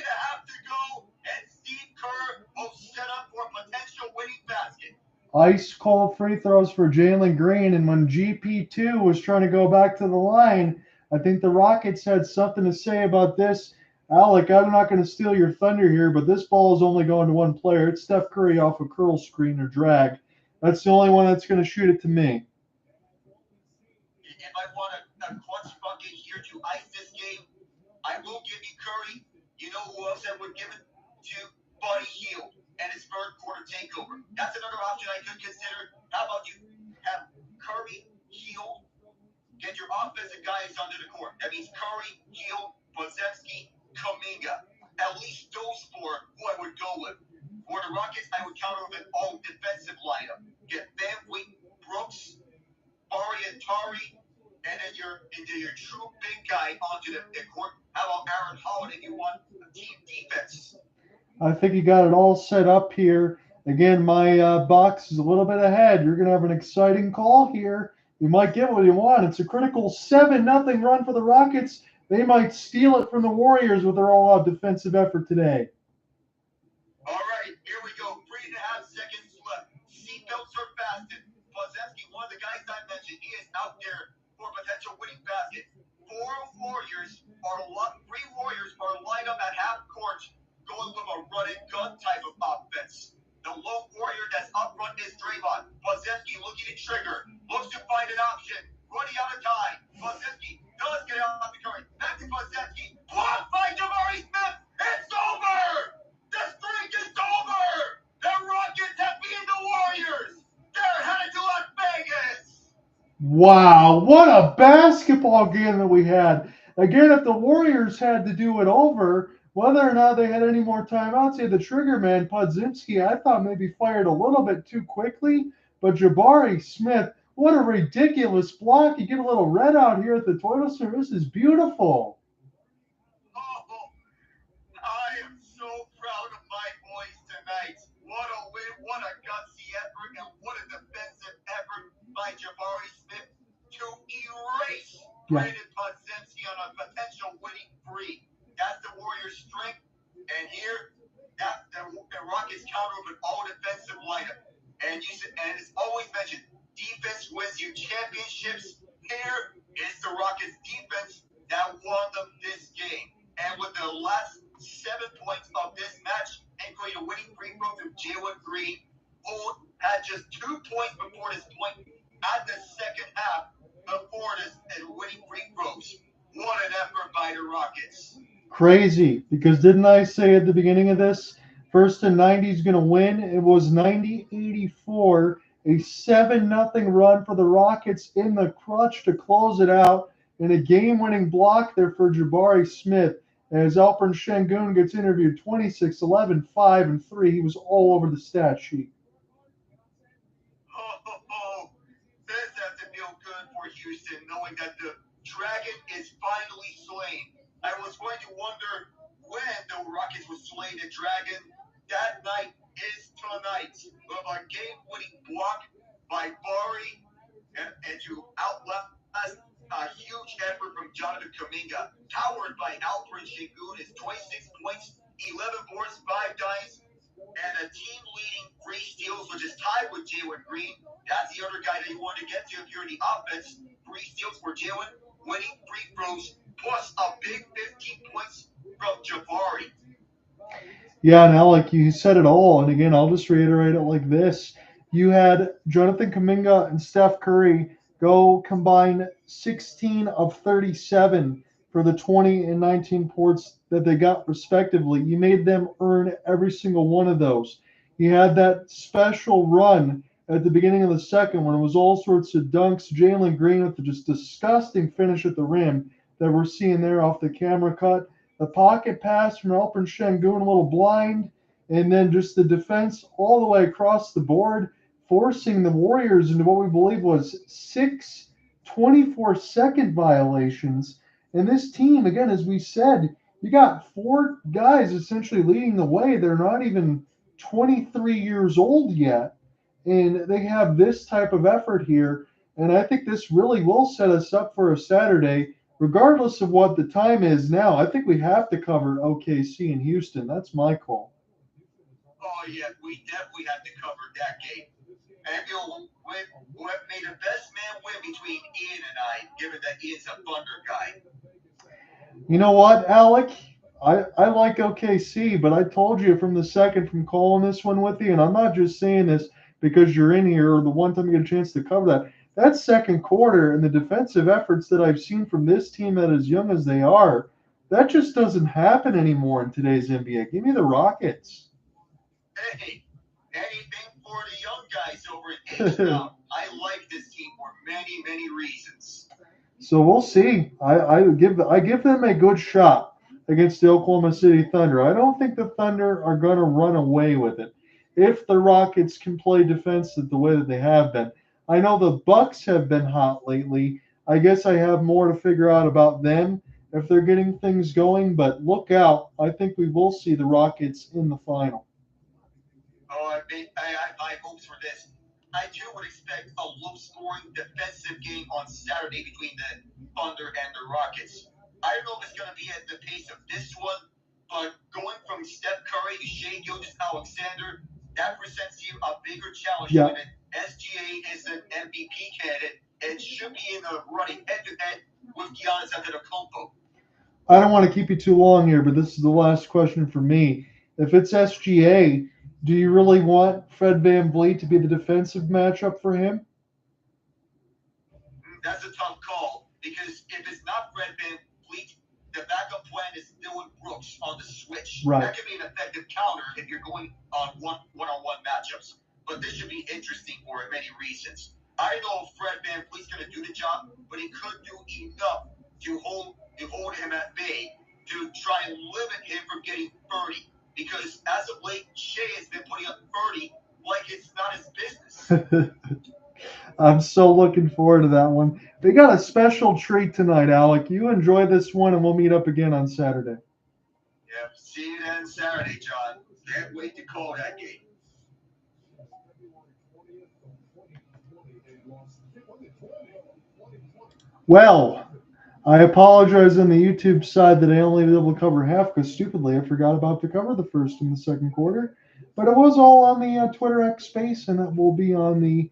to go, and Steve Kerr will set up for a potential winning basket. Ice cold free throws for Jalen Green, and when GP2 was trying to go back to the line, I think the Rockets had something to say about this. Alec, I'm not going to steal your thunder here, but this ball is only going to one player. It's Steph Curry off a curl screen or drag. That's the only one that's going to shoot it to me. If I want a clutch bucket here to ice this game, I will give you Curry. You know who else I would give it to? Buddy Hield and his third quarter takeover. That's another option I could consider. How about you have Curry, Hield, get your offensive guys under the court. That means Curry, Hield, Podziemski, Kuminga. At least those 4 who I would go with. For the Rockets, I would counter with an all-defensive lineup. Get Van Vliet, Brooks, Tari, and then your true big guy onto the court. How about Aaron Holiday if you want team defense? I think you got it all set up here. Again, my box is a little bit ahead. You're going to have an exciting call here. You might get what you want. It's a critical 7-0 run for the Rockets. They might steal it from the Warriors with their all-out defensive effort today. All right, here we go. 3.5 seconds left. Seatbelts are fastened. Podziemski, one of the guys I mentioned, he is out there for a potential winning basket. 3 Warriors are lined up at half court, going with a run-and-gun type of offense. The lone warrior that's up front is Draymond. Podziemski looking to trigger, looks to find an option, running out of time. Podziemski does get out of the current. Back to Podziemski. Blocked by Jabari Smith. It's over. The streak is over. The Rockets have beaten the Warriors. They're headed to Las Vegas. Wow, what a basketball game that we had. Again, if the Warriors had to do it over, whether or not they had any more timeouts, they had the trigger man, Podziemski, I thought maybe fired a little bit too quickly, but Jabari Smith, what a ridiculous block. You get a little red out here at the Toyota Center. This is beautiful. Oh, by Jabari Smith to erase Brandin Podziemski on a potential winning free. That's the Warriors' strength. And here, the Rockets counter with an all-defensive lineup. And it's always mentioned, defense wins you championships. Here is the Rockets' defense that won them this game. And with the last 7 points of this match, including a winning free throw from Jalen Green, who had just 2 points before this point at the second half before this and winning free throws. What an effort by the Rockets. Crazy, because didn't I say at the beginning of this, first and 90 is going to win? It was 90-84, a 7-0 run for the Rockets in the clutch to close it out, and a game-winning block there for Jabari Smith. As Alperen Şengün gets interviewed, 26, 11, 5, and 3. He was all over the stat sheet. This has to feel good for Houston, knowing that the Dragon is finally slain. I was going to wonder when the Rockets would slay the Dragon. That night is tonight with a game-winning block by Bari and to outlast a huge effort from Jonathan Kuminga, powered by Alperen Şengün, is 26 points, 11 boards, 5 dimes, and a team-leading 3 steals, which is tied with Jalen Green. That's the other guy that you want to get to if you're in the offense. 3 steals for Jalen, winning free throws, plus a big 15 points from Jabari. Yeah, and Alec, you said it all. And again, I'll just reiterate it like this. You had Jonathan Kuminga and Steph Curry go combine 16 of 37 for the 20 and 19 points that they got respectively. You made them earn every single one of those. You had that special run at the beginning of the second when it was all sorts of dunks. Jalen Green with the just disgusting finish at the rim that we're seeing there off the camera cut. The pocket pass from Alperen Şengün, a little blind, and then just the defense all the way across the board, forcing the Warriors into what we believe was 6 24-second violations. And this team, again, as we said, you got 4 guys essentially leading the way. They're not even 23 years old yet, and they have this type of effort here. And I think this really will set us up for a Saturday. Regardless of what the time is now, I think we have to cover OKC and Houston. That's my call. Oh, yeah, we definitely have to cover that game. And we'll have made a best man win between Ian and I, given that Ian's a Thunder guy. You know what, Alec? I like OKC, but I told you from the second from calling this one with you, and I'm not just saying this because you're in here or the one time you get a chance to cover that. That second quarter and the defensive efforts that I've seen from this team at as young as they are, that just doesn't happen anymore in today's NBA. Give me the Rockets. Hey, anything for the young guys over at H-Town. I like this team for many, many reasons. So we'll see. I give them a good shot against the Oklahoma City Thunder. I don't think the Thunder are going to run away with it if the Rockets can play defensive the way that they have been. I know the Bucks have been hot lately. I guess I have more to figure out about them if they're getting things going, but look out. I think we will see the Rockets in the final. Oh, I hope for this. I too would expect a low-scoring defensive game on Saturday between the Thunder and the Rockets. I don't know if it's going to be at the pace of this one, but going from Steph Curry to Shai Gilgeous-Alexander, that presents you a bigger challenge. Yeah. When SGA is an MVP candidate and should be in the running head-to-head with Giannis Antetokounmpo. I don't want to keep you too long here, but this is the last question for me. If it's SGA, do you really want Fred VanVleet to be the defensive matchup for him? That's a tough call because if it's not Fred VanVleet, the backup plan is Dylan Brooks on the switch. Right. That could be an effective counter if you're going on one-on-one matchups. But this should be interesting for many reasons. I don't know if Fred VanVleet's going to do the job, but he could do enough to hold him at bay to try and limit him from getting 30. Because as of late, Shai has been putting up 30 like it's not his business. I'm so looking forward to that one. They got a special treat tonight, Alec. You enjoy this one, and we'll meet up again on Saturday. Yep, see you then Saturday, John. Can't wait to call that game. Well, I apologize on the YouTube side that I only was able to cover half because stupidly I forgot about to cover the first and the second quarter. But it was all on the Twitter X space, and it will be on the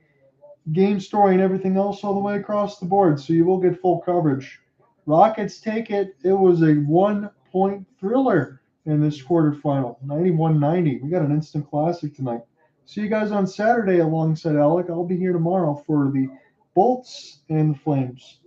game story and everything else all the way across the board. So you will get full coverage. Rockets take it. It was a 1 point thriller in this quarterfinal, 91-90. We got an instant classic tonight. See you guys on Saturday alongside Alec. I'll be here tomorrow for the Bolts and the Flames.